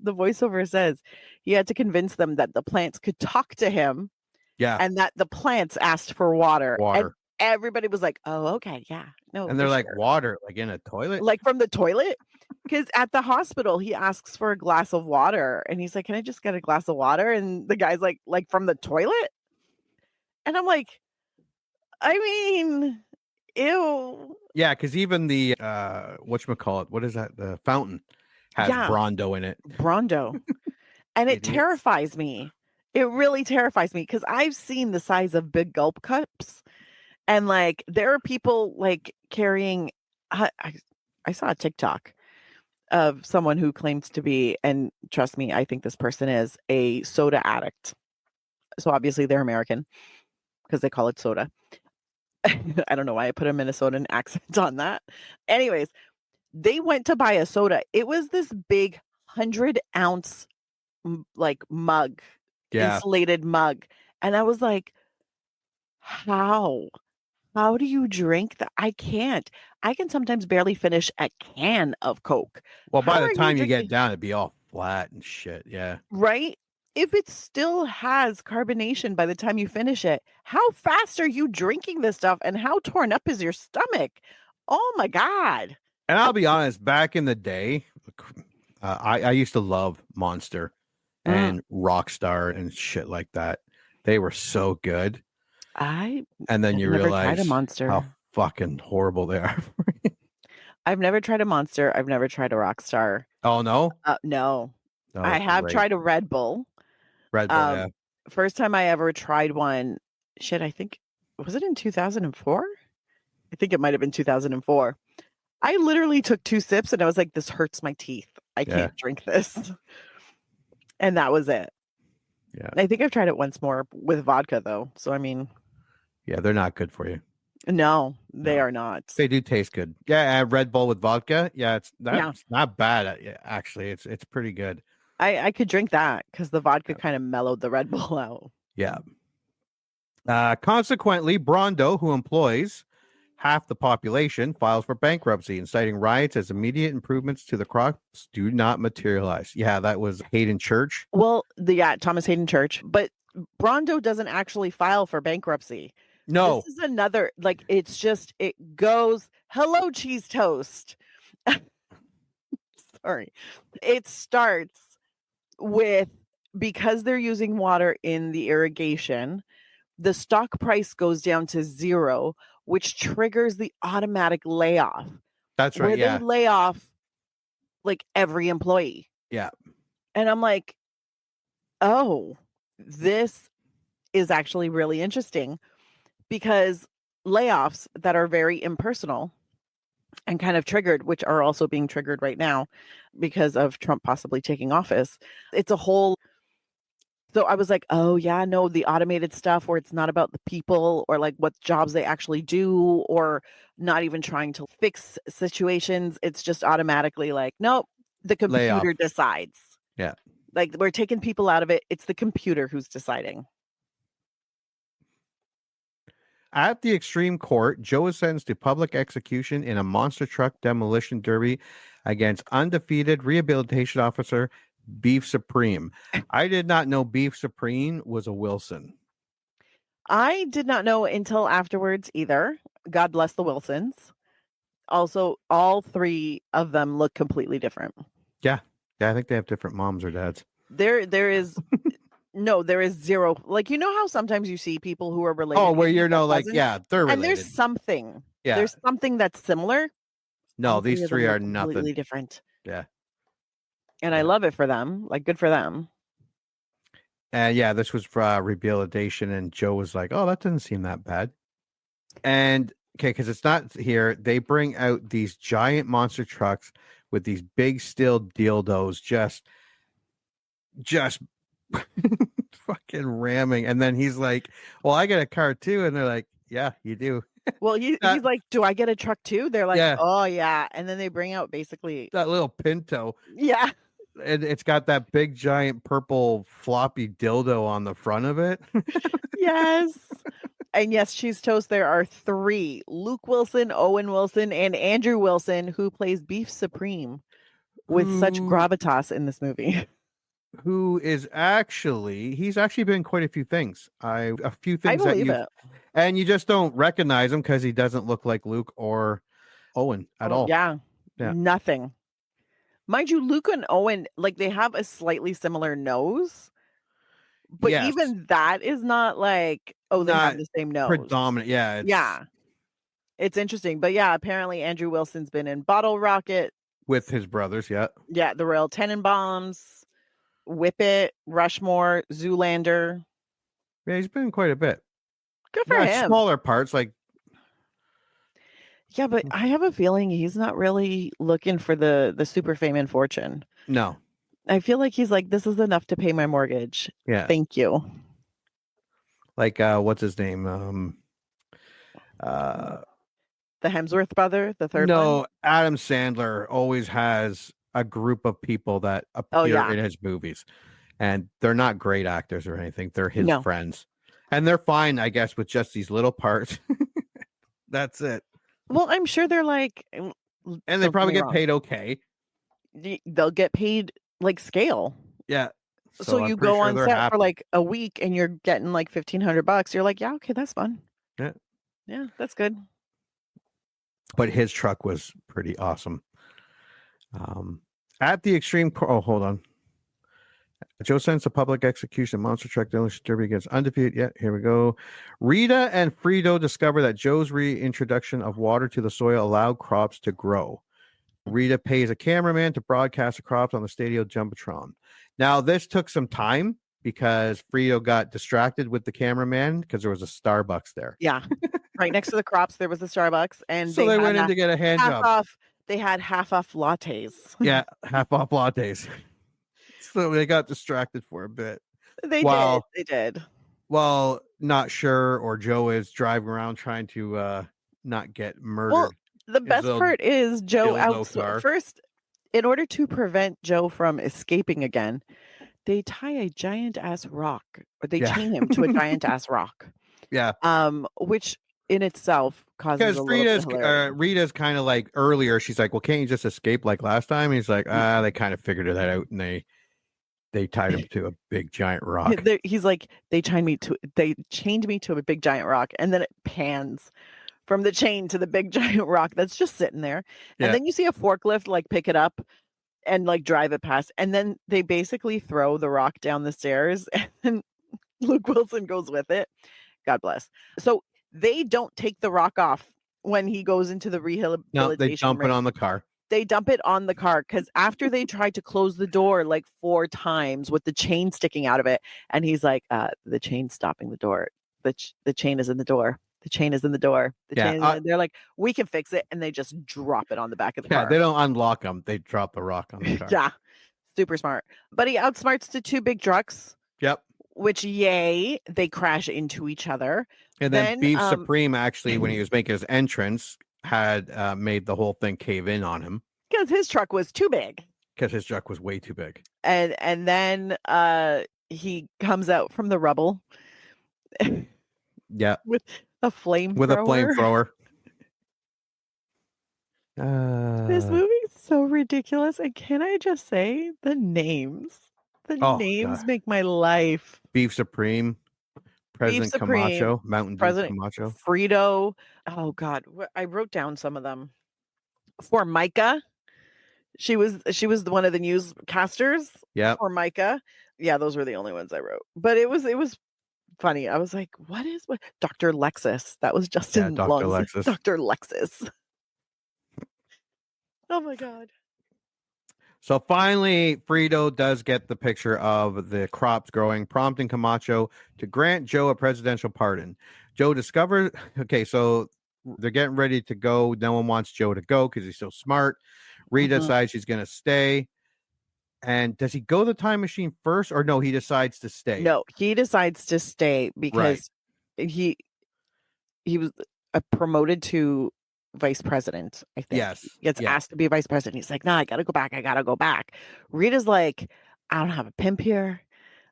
voiceover says he had to convince them that the plants could talk to him. Yeah. And that the plants asked for water. Water. And everybody was like, oh, okay. Yeah. No. And they're like, water, like in a toilet? Like from the toilet? Because at the hospital, he asks for a glass of water. And he's like, can I just get a glass of water? And the guy's like from the toilet? And I'm like, I mean, ew. Yeah, because even the whatchamacallit, what is that? The fountain has Brondo in it. Brondo. And it terrifies me. It really terrifies me because I've seen the size of big gulp cups. And like there are people like carrying I saw a TikTok of someone who claims to be, and trust me, I think this person is a soda addict. So obviously they're American because they call it soda. I don't know why I put a Minnesotan accent on that. Anyways, they went to buy a soda. It was this big 100-ounce like mug, insulated mug. And I was like, how do you drink that? I can't. I can sometimes barely finish a can of Coke. Well, by the time you get down, it'd be all flat and shit. Yeah. Right? If it still has carbonation by the time you finish it, how fast are you drinking this stuff and how torn up is your stomach? Oh my God. And I'll be honest, back in the day, I used to love Monster and Rockstar and shit like that. They were so good. And then you realize how fucking horrible they are. I've never tried a Monster. I've never tried a Rockstar. Oh, no? No. Oh, I have great. tried a Red Bull. Red Bull, yeah. First time I ever tried one, shit, I think, was it in 2004? I think it might have been 2004. I literally took 2 sips and I was like, this hurts my teeth. I can't drink this. And that was it. Yeah. I think I've tried it once more with vodka though. So I mean, yeah, they're not good for you. No, they are not. They do taste good. Yeah, Red Bull with vodka. Yeah, that's not bad. Actually, it's pretty good. I could drink that because the vodka kind of mellowed the Red Bull out. Yeah. Consequently, Brondo, who employs half the population, files for bankruptcy, inciting riots as immediate improvements to the crops do not materialize. Yeah, that was Hayden Church. Well, Thomas Hayden Church, but Brondo doesn't actually file for bankruptcy. No. This is another, like, it's just, it goes, hello, cheese toast. Sorry. It starts with, because they're using water in the irrigation, the stock price goes down to 0, which triggers the automatic layoff. That's right. Where they lay off like every employee. Yeah. And I'm like, oh, this is actually really interesting because layoffs that are very impersonal and kind of triggered, which are also being triggered right now because of Trump possibly taking office. It's a whole. So I was like, oh yeah, no, the automated stuff where it's not about the people or like what jobs they actually do or not even trying to fix situations. It's just automatically like, nope, the computer decides. Yeah. Like we're taking people out of it. It's the computer who's deciding. At the extreme court, Joe is sentenced to public execution in a monster truck demolition derby against undefeated rehabilitation officer Beef Supreme. I did not know Beef Supreme was a Wilson. I did not know until afterwards either. God bless the Wilsons. Also, all 3 of them look completely different. Yeah. Yeah, I think they have different moms or dads. There is no, there is 0. Like, you know how sometimes you see people who are related. Oh, where you're no, like, cousins? yeah, they're related. And there's something. Yeah. There's something that's similar. No, these 3 are completely nothing. different. Yeah. And I love it for them. Like, good for them. And yeah, this was for rehabilitation. And Joe was like, oh, that doesn't seem that bad. And okay, because it's not here. They bring out these giant monster trucks with these big steel dildos just fucking ramming. And then he's like, well, I get a car too. And they're like, yeah, you do. Well, he's like, do I get a truck too? They're like, Yeah. oh yeah. And then they bring out basically that little Pinto. Yeah. And it's got that big giant purple floppy dildo on the front of it. Yes. And yes, Cheese Toast, there are 3: Luke Wilson, Owen Wilson, and Andrew Wilson, who plays Beef Supreme with such gravitas in this movie. Who is he's actually been quite a few things. A few things I believe it. And you just don't recognize him because he doesn't look like Luke or Owen at all. Yeah. Yeah. Nothing. Mind you, Luke and Owen, like they have a slightly similar nose. But Yes. even that is not like, oh, they have Not the same nose. predominant. Yeah. Yeah. It's interesting. But yeah, apparently Andrew Wilson's been in Bottle Rocket. With his brothers, yeah. Yeah, the Royal Tenenbaums, Whip It, Rushmore, Zoolander. Yeah, he's been in quite a bit. Good for him. Smaller parts, like. Yeah, but I have a feeling he's not really looking for the super fame and fortune. No. I feel like he's like, this is enough to pay my mortgage. Yeah. Thank you. Like, what's his name? The Hemsworth brother, the third one? No, Adam Sandler always has a group of people that appear in his movies. And they're not great actors or anything. They're his friends. And they're fine, I guess, with just these little parts. That's it. Well, I'm sure they're like... And they probably get paid okay. They'll get paid like scale. Yeah. So you go on set for like a week and you're getting like $1,500. You're like, yeah, okay, that's fun. Yeah. Yeah, that's good. But his truck was pretty awesome. At the extreme, hold on. Joe sends a public execution monster truck demolition derby against undefeated. Yeah, here we go. Rita and Frito discover that Joe's reintroduction of water to the soil allowed crops to grow. Rita pays a cameraman to broadcast the crops on the Stadio Jumbotron. Now, this took some time because Frito got distracted with the cameraman because there was a Starbucks there. Yeah. Right next to the crops, there was a Starbucks, and So they went in to get a hand half job. off. They had half off lattes. Yeah, half off lattes. So they got distracted for a bit. They did. Well, not sure, or Joe is driving around trying to not get murdered. Well, the best part is Joe first, in order to prevent Joe from escaping again, they tie a giant ass rock, or they chain him to a giant ass rock. Yeah. Which in itself causes a little bit of hilarity. Rita's kind of like earlier, she's like, well, can't you just escape like last time? And he's like, they kind of figured that out, and they tied him to a big giant rock. He's like, they chained me to a big giant rock, and then it pans from the chain to the big giant rock that's just sitting there. And then you see a forklift like pick it up and like drive it past. And then they basically throw the rock down the stairs, and Luke Wilson goes with it. God bless. So they don't take the rock off when he goes into the rehabilitation. No, they dump it on the car. They dump it on the car because after they tried to close the door like 4 times with the chain sticking out of it, and he's like, the chain's stopping the door. The chain is in the door. The chain is in the door. They're like, we can fix it, and they just drop it on the back of the car. Yeah, they don't unlock them. They drop the rock on the car. Yeah, super smart. But he outsmarts the 2 big trucks. Yep. Which, yay, they crash into each other. And then Beef Supreme, actually, when he was making his entrance, had made the whole thing cave in on him. Because his truck was too big. Because his truck was way too big. And then he comes out from the rubble. Yeah. With a flamethrower. With a flamethrower. This movie is so ridiculous. And can I just say the names? The names make my life. Beef Supreme, President Camacho, Mountain Dew Camacho, Frito. Oh God, I wrote down some of them. Formica. She was one of the newscasters. Yeah. Formica. Yeah, those were the only ones I wrote. But it was funny. I was like, what Dr. Lexus? That was Justin Long's Lexus. Dr. Lexus. Oh my God. So finally, Frito does get the picture of the crops growing, prompting Camacho to grant Joe a presidential pardon. Joe discovers, so they're getting ready to go. No one wants Joe to go because he's so smart. Rita decides she's going to stay. And does he go the time machine first, or no, he decides to stay? No, he decides to stay because he was promoted to vice president, I think. Yes. He gets asked to be vice president. He's like, no, I gotta go back. Rita's like, I don't have a pimp here.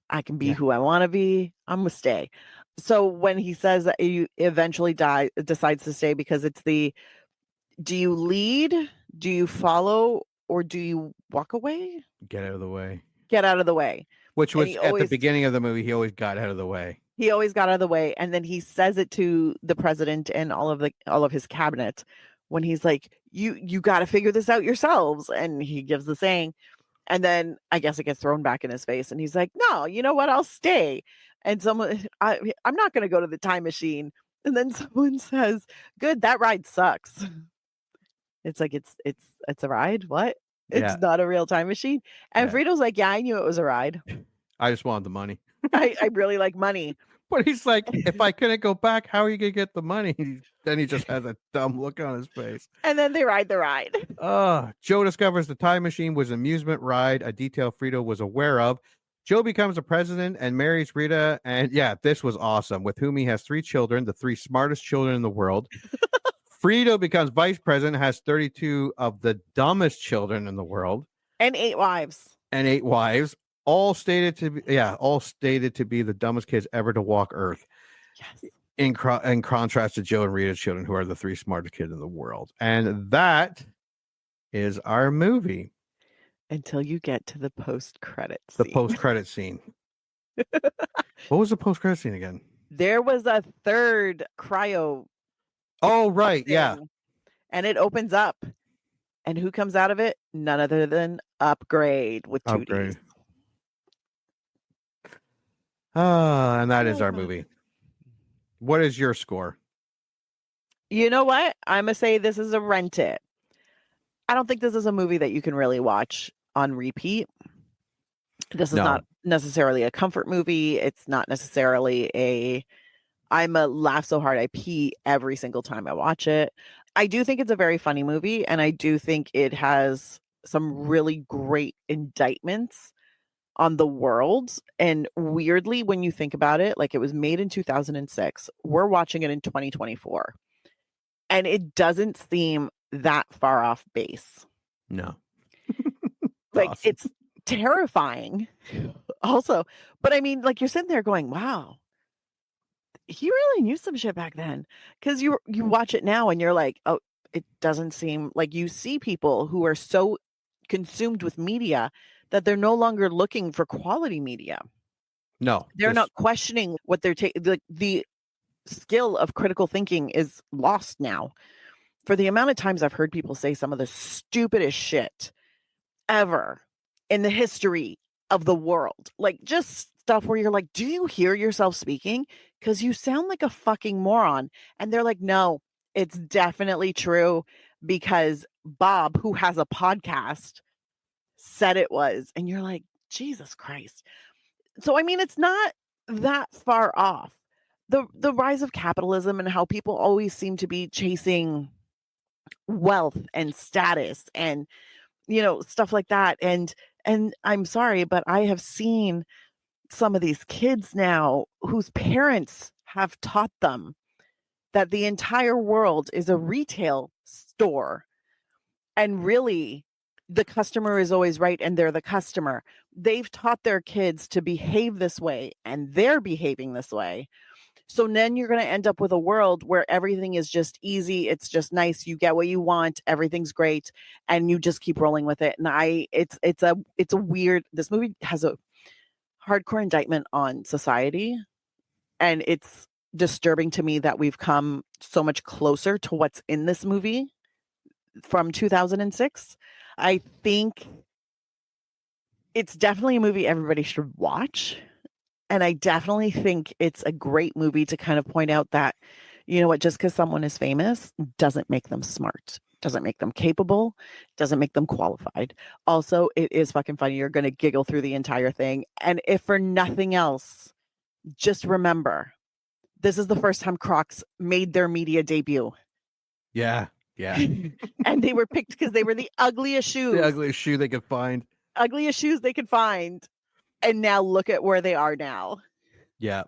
I can be who I want to be. I'm gonna stay. So when he says that he eventually decides to stay because it's do you lead, do you follow, or do you walk away? Get out of the way. Get out of the way. Which was at the beginning of the movie, he always got out of the way. He always got out of the way, and then he says it to the president and all of his cabinet when he's like, "You got to figure this out yourselves." And he gives the saying, and then I guess it gets thrown back in his face, and he's like, "No, you know what? I'll stay." And I'm not going to go to the time machine. And then someone says, "Good, that ride sucks." It's like it's a ride. What? It's not a real time machine. And Frito's like, "Yeah, I knew it was a ride. I just wanted the money." I really like money. But he's like, if I couldn't go back, how are you going to get the money? Then he just has a dumb look on his face. And then they ride the ride. Joe discovers the time machine was an amusement ride, a detail Frito was aware of. Joe becomes a president and marries Rita. And this was awesome, with whom he has 3 children, the 3 smartest children in the world. Frito becomes vice president, has 32 of the dumbest children in the world. And 8 wives. All stated to be the dumbest kids ever to walk Earth. Yes. In contrast to Joe and Rita's children, who are the 3 smartest kids in the world. And that is our movie. Until you get to the post-credit scene. The post-credit scene. What was the post-credit scene again? There was a third cryo. Oh, right. Thing, yeah. And it opens up. And who comes out of it? None other than Upgrade with 2 Ds. And that is our movie. What is your score? You know what? I'm going to say this is a rent it. I don't think this is a movie that you can really watch on repeat. This is No. not necessarily a comfort movie. It's not necessarily I'm a laugh so hard I pee every single time I watch it. I do think it's a very funny movie, and I do think it has some really great indictments on the world. And weirdly, when you think about it, like, it was made in 2006. We're watching it in 2024. And it doesn't seem that far off base. No. Like, Awesome. it's terrifying also. But I mean, like, you're sitting there going, wow, he really knew some shit back then. Because you watch it now and you're like, oh, it doesn't seem like you see people who are so consumed with media that they're no longer looking for quality media. No. They're not questioning what they're taking. The skill of critical thinking is lost now. For the amount of times I've heard people say some of the stupidest shit ever in the history of the world, like just stuff where you're like, do you hear yourself speaking? Because you sound like a fucking moron. And they're like, no, it's definitely true because Bob, who has a podcast, said it was. And you're like, Jesus Christ. So, I mean, it's not that far off. The rise of capitalism and how people always seem to be chasing wealth and status and stuff like that. And I'm sorry, but I have seen some of these kids now whose parents have taught them that the entire world is a retail store, and really the customer is always right and they're the customer. They've taught their kids to behave this way and they're behaving this way. So then you're going to end up with a world where everything is just easy. It's just nice. You get what you want. Everything's great. And you just keep rolling with it. And it's a weird, this movie has a hardcore indictment on society. And it's disturbing to me that we've come so much closer to what's in this movie from 2006. I think it's definitely a movie everybody should watch. And I definitely think it's a great movie to kind of point out that, you know what, just because someone is famous doesn't make them smart, doesn't make them capable, doesn't make them qualified. Also, it is fucking funny. You're going to giggle through the entire thing. And if for nothing else, just remember, this is the first time Crocs made their media debut. Yeah. Yeah. And they were picked because they were the ugliest shoes. The ugliest shoe they could find. Ugliest shoes they could find. And now look at where they are now. Yeah.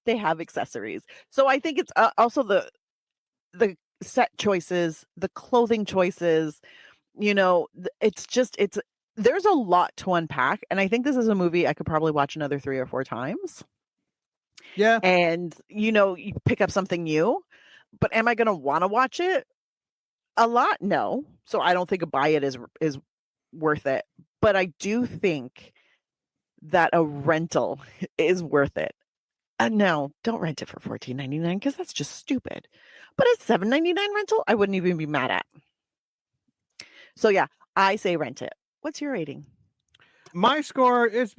They have accessories. So I think it's also the set choices, the clothing choices, there's a lot to unpack. And I think this is a movie I could probably watch another 3 or 4 times. Yeah. And, you pick up something new. But am I going to want to watch it? A lot? No. So I don't think a buy it is worth it. But I do think that a rental is worth it. No, don't rent it for $14.99 because that's just stupid. But a $7.99 rental, I wouldn't even be mad at. So yeah, I say rent it. What's your rating? My score it's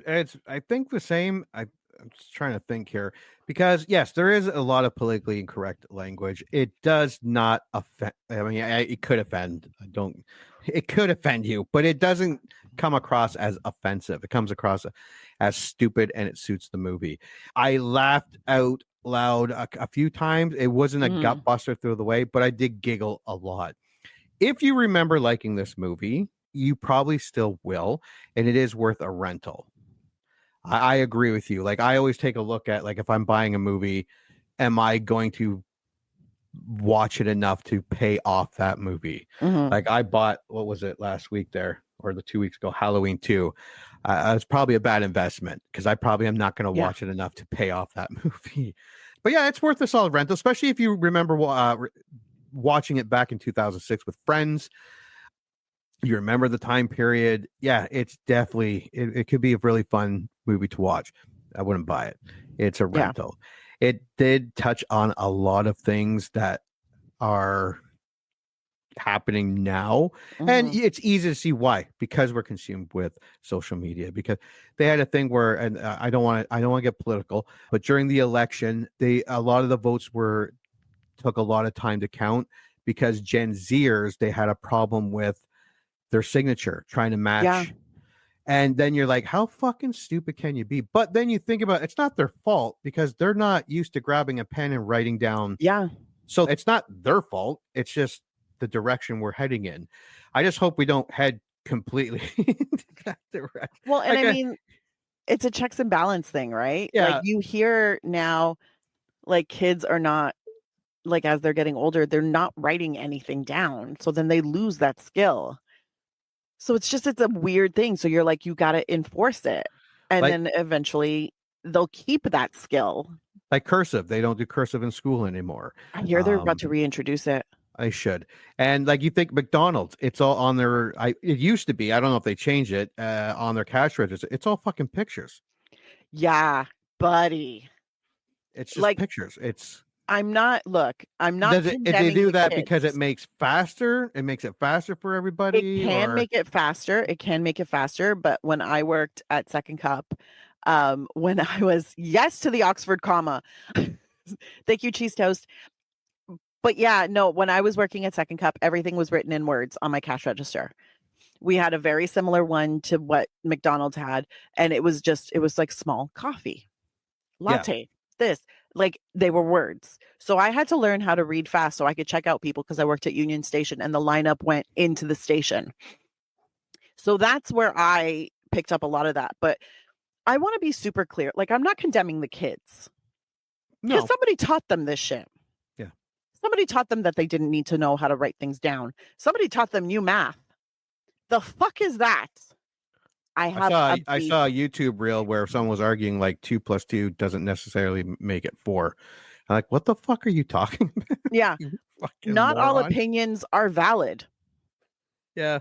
I think the same. I'm just trying to think here because yes, there is a lot of politically incorrect language. It does not offend. I mean, it could offend. It could offend you, but it doesn't come across as offensive. It comes across as stupid, and it suits the movie. I laughed out loud a few times. It wasn't a gut buster through the way, but I did giggle a lot. If you remember liking this movie, you probably still will, and it is worth a rental. I agree with you. Like, I always take a look at, like, if I'm buying a movie, am I going to watch it enough to pay off that movie? Like, I bought, what was it, last week there, or the 2 weeks ago, Halloween 2. It's probably a bad investment because I probably am not going to watch it enough to pay off that movie. But yeah, it's worth a solid rental, especially if you remember watching it back in 2006 with friends. You remember the time period. Yeah, it's definitely, it could be a really fun movie to watch. I wouldn't buy it. It's a rental. It did touch on a lot of things that are happening now. And it's easy to see why, because we're consumed with social media, because they had a thing where, and I don't want to get political, but during the election, a lot of the votes took a lot of time to count because Gen Zers, they had a problem with their signature, trying to match. Yeah. And then you're like, how fucking stupid can you be? But then you think about it, it's not their fault because they're not used to grabbing a pen and writing down. Yeah. So it's not their fault. It's just the direction we're heading in. I just hope we don't head completely into that direction. Well, and Like, I mean, it's a checks and balance thing, right? Yeah. Like you hear now, like kids are not, like as they're getting older, they're not writing anything down. So then they lose that skill. So it's a weird thing. So you're like, you got to enforce it. And Like- then eventually they'll keep that skill. like cursive. They don't do cursive in school anymore. I hear they're about to reintroduce it. I should. And like you think McDonald's, it's all on their, it used to be, I don't know if they changed it, on their cash register. It's all fucking pictures. Yeah, buddy. It's just Like, pictures. I'm not Does it, they condemning do the that because it kids. makes faster? It makes it faster for everybody? It can or- make it faster. It can make it faster. But when I worked at Second Cup, when I was, yes to the Oxford comma. Thank you, Cheese Toast. But yeah, no, when I was working at Second Cup, everything was written in words on my cash register. We had a very similar one to what McDonald's had. And it was like small coffee, latte, this, like they were words. So I had to learn how to read fast so I could check out people because I worked at Union Station and the lineup went into the station. So that's where I picked up a lot of that. But I want to be super clear. Like, I'm not condemning the kids. Because No. somebody taught them this shit. Yeah. Somebody taught them that they didn't need to know how to write things down. Somebody taught them new math. The fuck is that? I saw a beef. YouTube reel where someone was arguing like 2 + 2 doesn't necessarily make it 4. I'm like, what the fuck are you talking about? Yeah. You fucking Not all moron. opinions are valid. Yeah.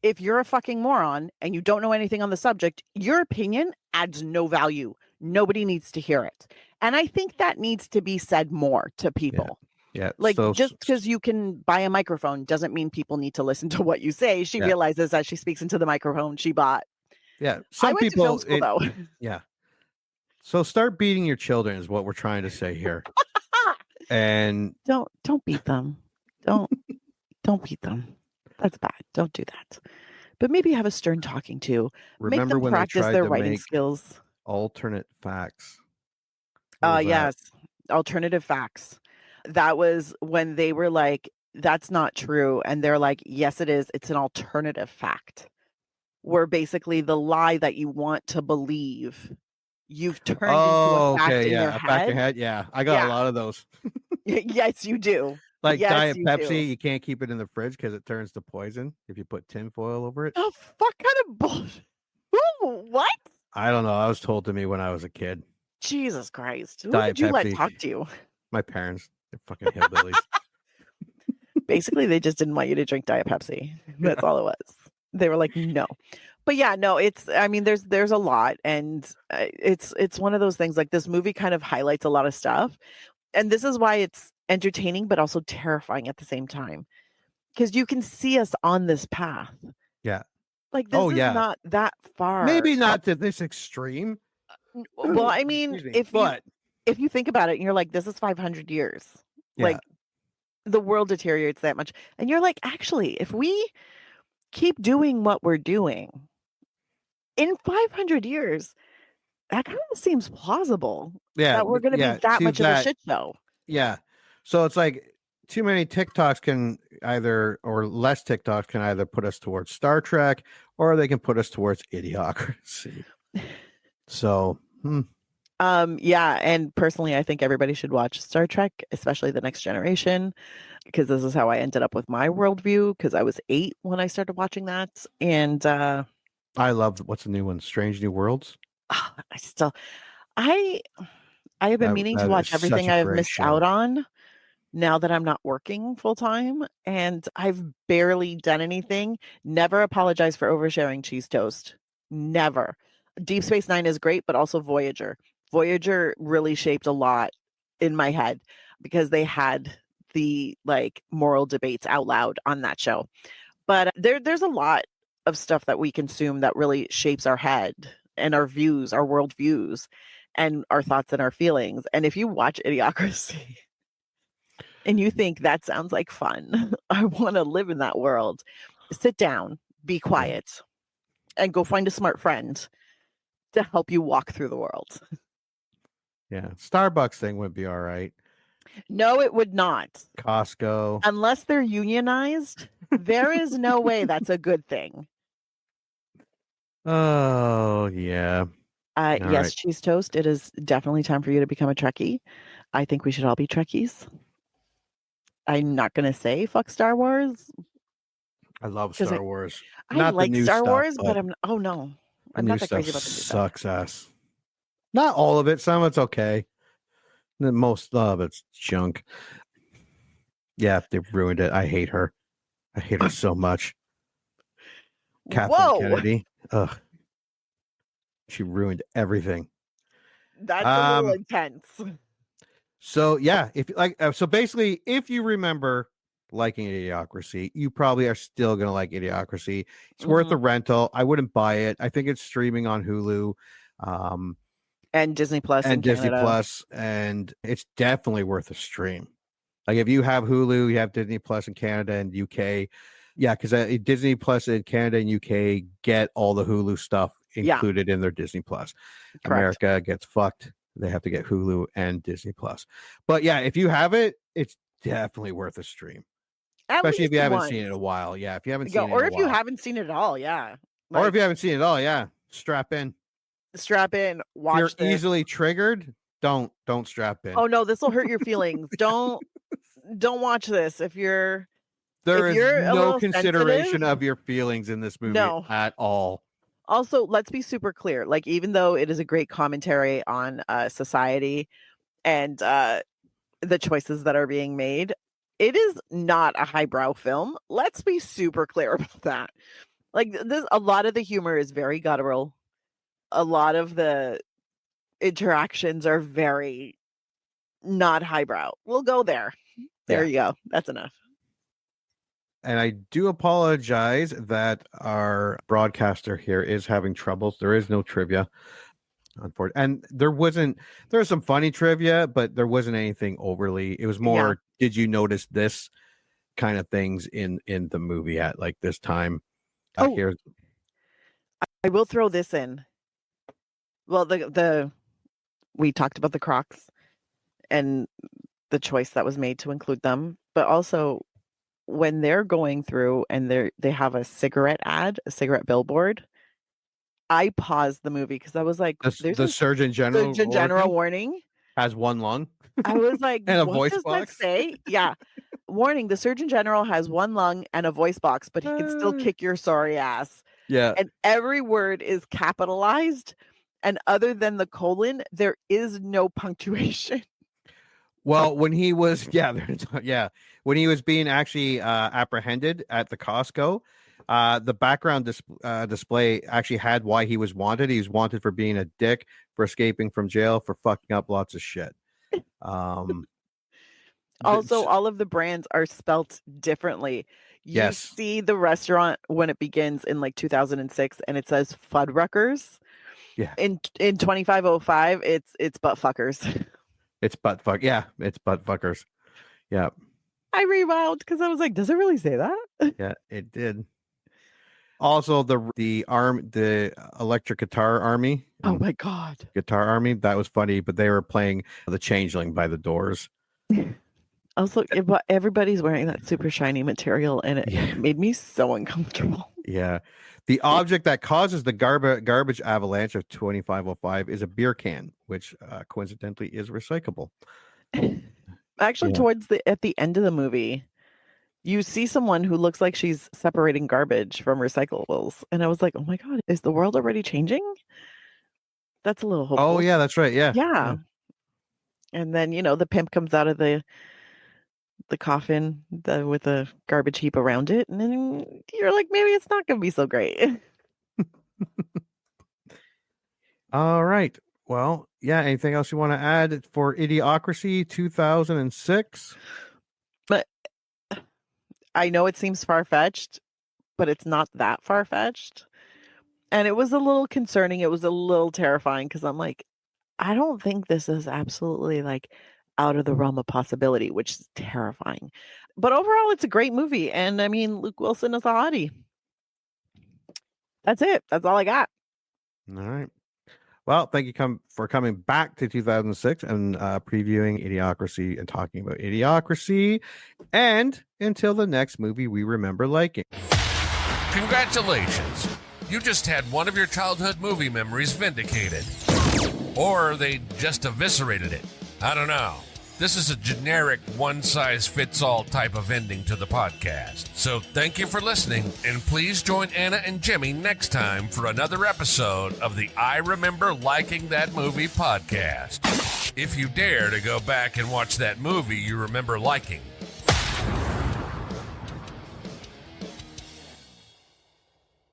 If you're a fucking moron and you don't know anything on the subject, your opinion adds no value. Nobody needs to hear it. And I think that needs to be said more to people. Yeah. Like, so, just because you can buy a microphone doesn't mean people need to listen to what you say. She realizes as she speaks into the microphone she bought. yeah. I Some went people, to film school, though. yeah. So start beating your children is what we're trying to say here. And Don't beat them. Don't beat them. That's bad. Don't do that. But maybe have a stern talking to. Make remember them when they practice tried their to writing make skills. alternate facts? What was that? Yes. Alternative facts. That was when they were like, that's not true. And they're like, yes, it is. It's an alternative fact. Where basically the lie that you want to believe, you've turned into a fact in your a fact in head. your head. Yeah. I got a lot of those. Yes, you do. Like Yes, Diet you Pepsi, do. you can't keep it in the fridge because it turns to poison if you put tin foil over it. The fuck kind of bullshit? Ooh, what? I don't know. I was told to me when I was a kid. Jesus Christ. Who Diet did you let Pepsi. talk to you? My parents, they're fucking hillbillies. Basically, they just didn't want you to drink Diet Pepsi. That's all it was. They were like, no. But yeah, no, there's a lot. And it's one of those things, like this movie kind of highlights a lot of stuff. And this is why it's entertaining, but also terrifying at the same time. Because you can see us on this path. Yeah. Like, this is not that far. Maybe not to this extreme. Well, I mean, Excuse me, if you think about it and you're like, this is 500 years. Yeah. Like, the world deteriorates that much. And you're like, actually, if we keep doing what we're doing, in 500 years, that kind of seems plausible. Yeah, That we're going to be that much of a shit show. Yeah. So it's like too many TikToks or less TikToks can either put us towards Star Trek or they can put us towards Idiocracy. So, yeah, and personally, I think everybody should watch Star Trek, especially The Next Generation, because this is how I ended up with my worldview, because I was 8 when I started watching that. And I love, what's the new one? Strange New Worlds? I have been meaning to watch everything I've missed out on now that I'm not working full time, and I've barely done anything. Never apologize for oversharing Cheese Toast. Never. Deep Space Nine is great, but also Voyager. Voyager really shaped a lot in my head because they had the moral debates out loud on that show. But there's a lot of stuff that we consume that really shapes our head and our views, our world views, and our thoughts and our feelings. And if you watch Idiocracy and you think that sounds like fun, I want to live in that world, sit down, be quiet and go find a smart friend to help you walk through the world. Yeah. Starbucks thing would be all right. No, it would not. Costco. Unless they're unionized, there is no way that's a good thing. Oh, yeah. All Yes, right. Cheese Toast, it is definitely time for you to become a Trekkie. I think we should all be Trekkies. I'm not going to say fuck Star Wars. I love Star Wars. I Not like the new Star stuff, Wars, but I'm not that crazy about the new stuff. Sucks ass. Not all of it. Some of it's okay. Most of it's junk. Yeah, they ruined it. I hate her. I hate her so much. Kathleen Kennedy. Ugh. She ruined everything. That's a little intense. So yeah, so basically, if you remember liking Idiocracy, you probably are still gonna like Idiocracy. It's worth a rental. I wouldn't buy it. I think it's streaming on Hulu, and Disney Plus and in Disney Canada. Plus, and it's definitely worth a stream. Like if you have Hulu, you have Disney Plus in Canada and UK. Yeah, because Disney Plus in Canada and UK get all the Hulu stuff included in their Disney Plus. Correct. America gets fucked. They have to get Hulu and Disney Plus. But yeah, if you have it, it's definitely worth a stream. Especially if you haven't seen it in a while. Yeah, if you haven't seen it or if you haven't seen it at all, yeah. Or if you haven't seen it at all, yeah. Strap in. Watch. If you're easily triggered, don't strap in. Oh no, this will hurt your feelings. Don't watch this if you're There is no consideration of your feelings in this movie at all. Also, let's be super clear. Like, even though it is a great commentary on society and the choices that are being made, it is not a highbrow film. Let's be super clear about that. Like, a lot of the humor is very guttural. A lot of the interactions are very not highbrow. We'll go there. There you go. That's enough. And I do apologize that our broadcaster here is having troubles. There is no trivia, unfortunately. And there's some funny trivia, but there wasn't anything overly. It was more, did you notice this kind of things in the movie at like this time? Here, I will throw this in. Well, we talked about the Crocs and the choice that was made to include them, but also when they're going through and they have a cigarette billboard, I paused the movie because I was like, "There's the Surgeon General warning has one lung." I was like, and a what voice does box. That say? Yeah, warning: the Surgeon General has one lung and a voice box, but he can still kick your sorry ass. Yeah, and every word is capitalized, and other than the colon, there is no punctuation. Well, when he was, when he was being actually apprehended at the Costco, the background display actually had why he was wanted. He was wanted for being a dick, for escaping from jail, for fucking up lots of shit. Also, all of the brands are spelt differently. You see the restaurant when it begins in like 2006, and it says Fuddruckers. Yeah. In 2505, it's butt fuckers. It's butt fuck. Yeah, it's butt fuckers. Yeah. I rewound because I was like, does it really say that? Yeah, it did. Also, the electric guitar army. Oh my god. Guitar army. That was funny, but they were playing the Changeling by the Doors. Also, everybody's wearing that super shiny material, and it made me so uncomfortable. Yeah. The object that causes the garbage avalanche of 2505 is a beer can, which coincidentally is recyclable. Actually, at the end of the movie, you see someone who looks like she's separating garbage from recyclables. And I was like, oh my God, is the world already changing? That's a little hopeful. Oh, yeah, that's right. Yeah. Yeah. And then, the pimp comes out of the coffin with a garbage heap around it. And then you're like, maybe it's not going to be so great. All right. Well, yeah. Anything else you want to add for Idiocracy 2006? But I know it seems far-fetched, but it's not that far-fetched. And it was a little concerning. It was a little terrifying because I'm like, I don't think this is absolutely like out of the realm of possibility, which is terrifying. But overall, it's a great movie. And I mean, Luke Wilson is a hottie. That's it. That's all I got. All right. Well, thank you for coming back to 2006 and previewing Idiocracy and talking about Idiocracy. And until the next movie we remember liking. Congratulations. You just had one of your childhood movie memories vindicated. Or they just eviscerated it. I don't know. This is a generic one-size-fits-all type of ending to the podcast. So thank you for listening, and please join Anna and Jimmy next time for another episode of the I Remember Liking That Movie podcast. If you dare to go back and watch that movie you remember liking,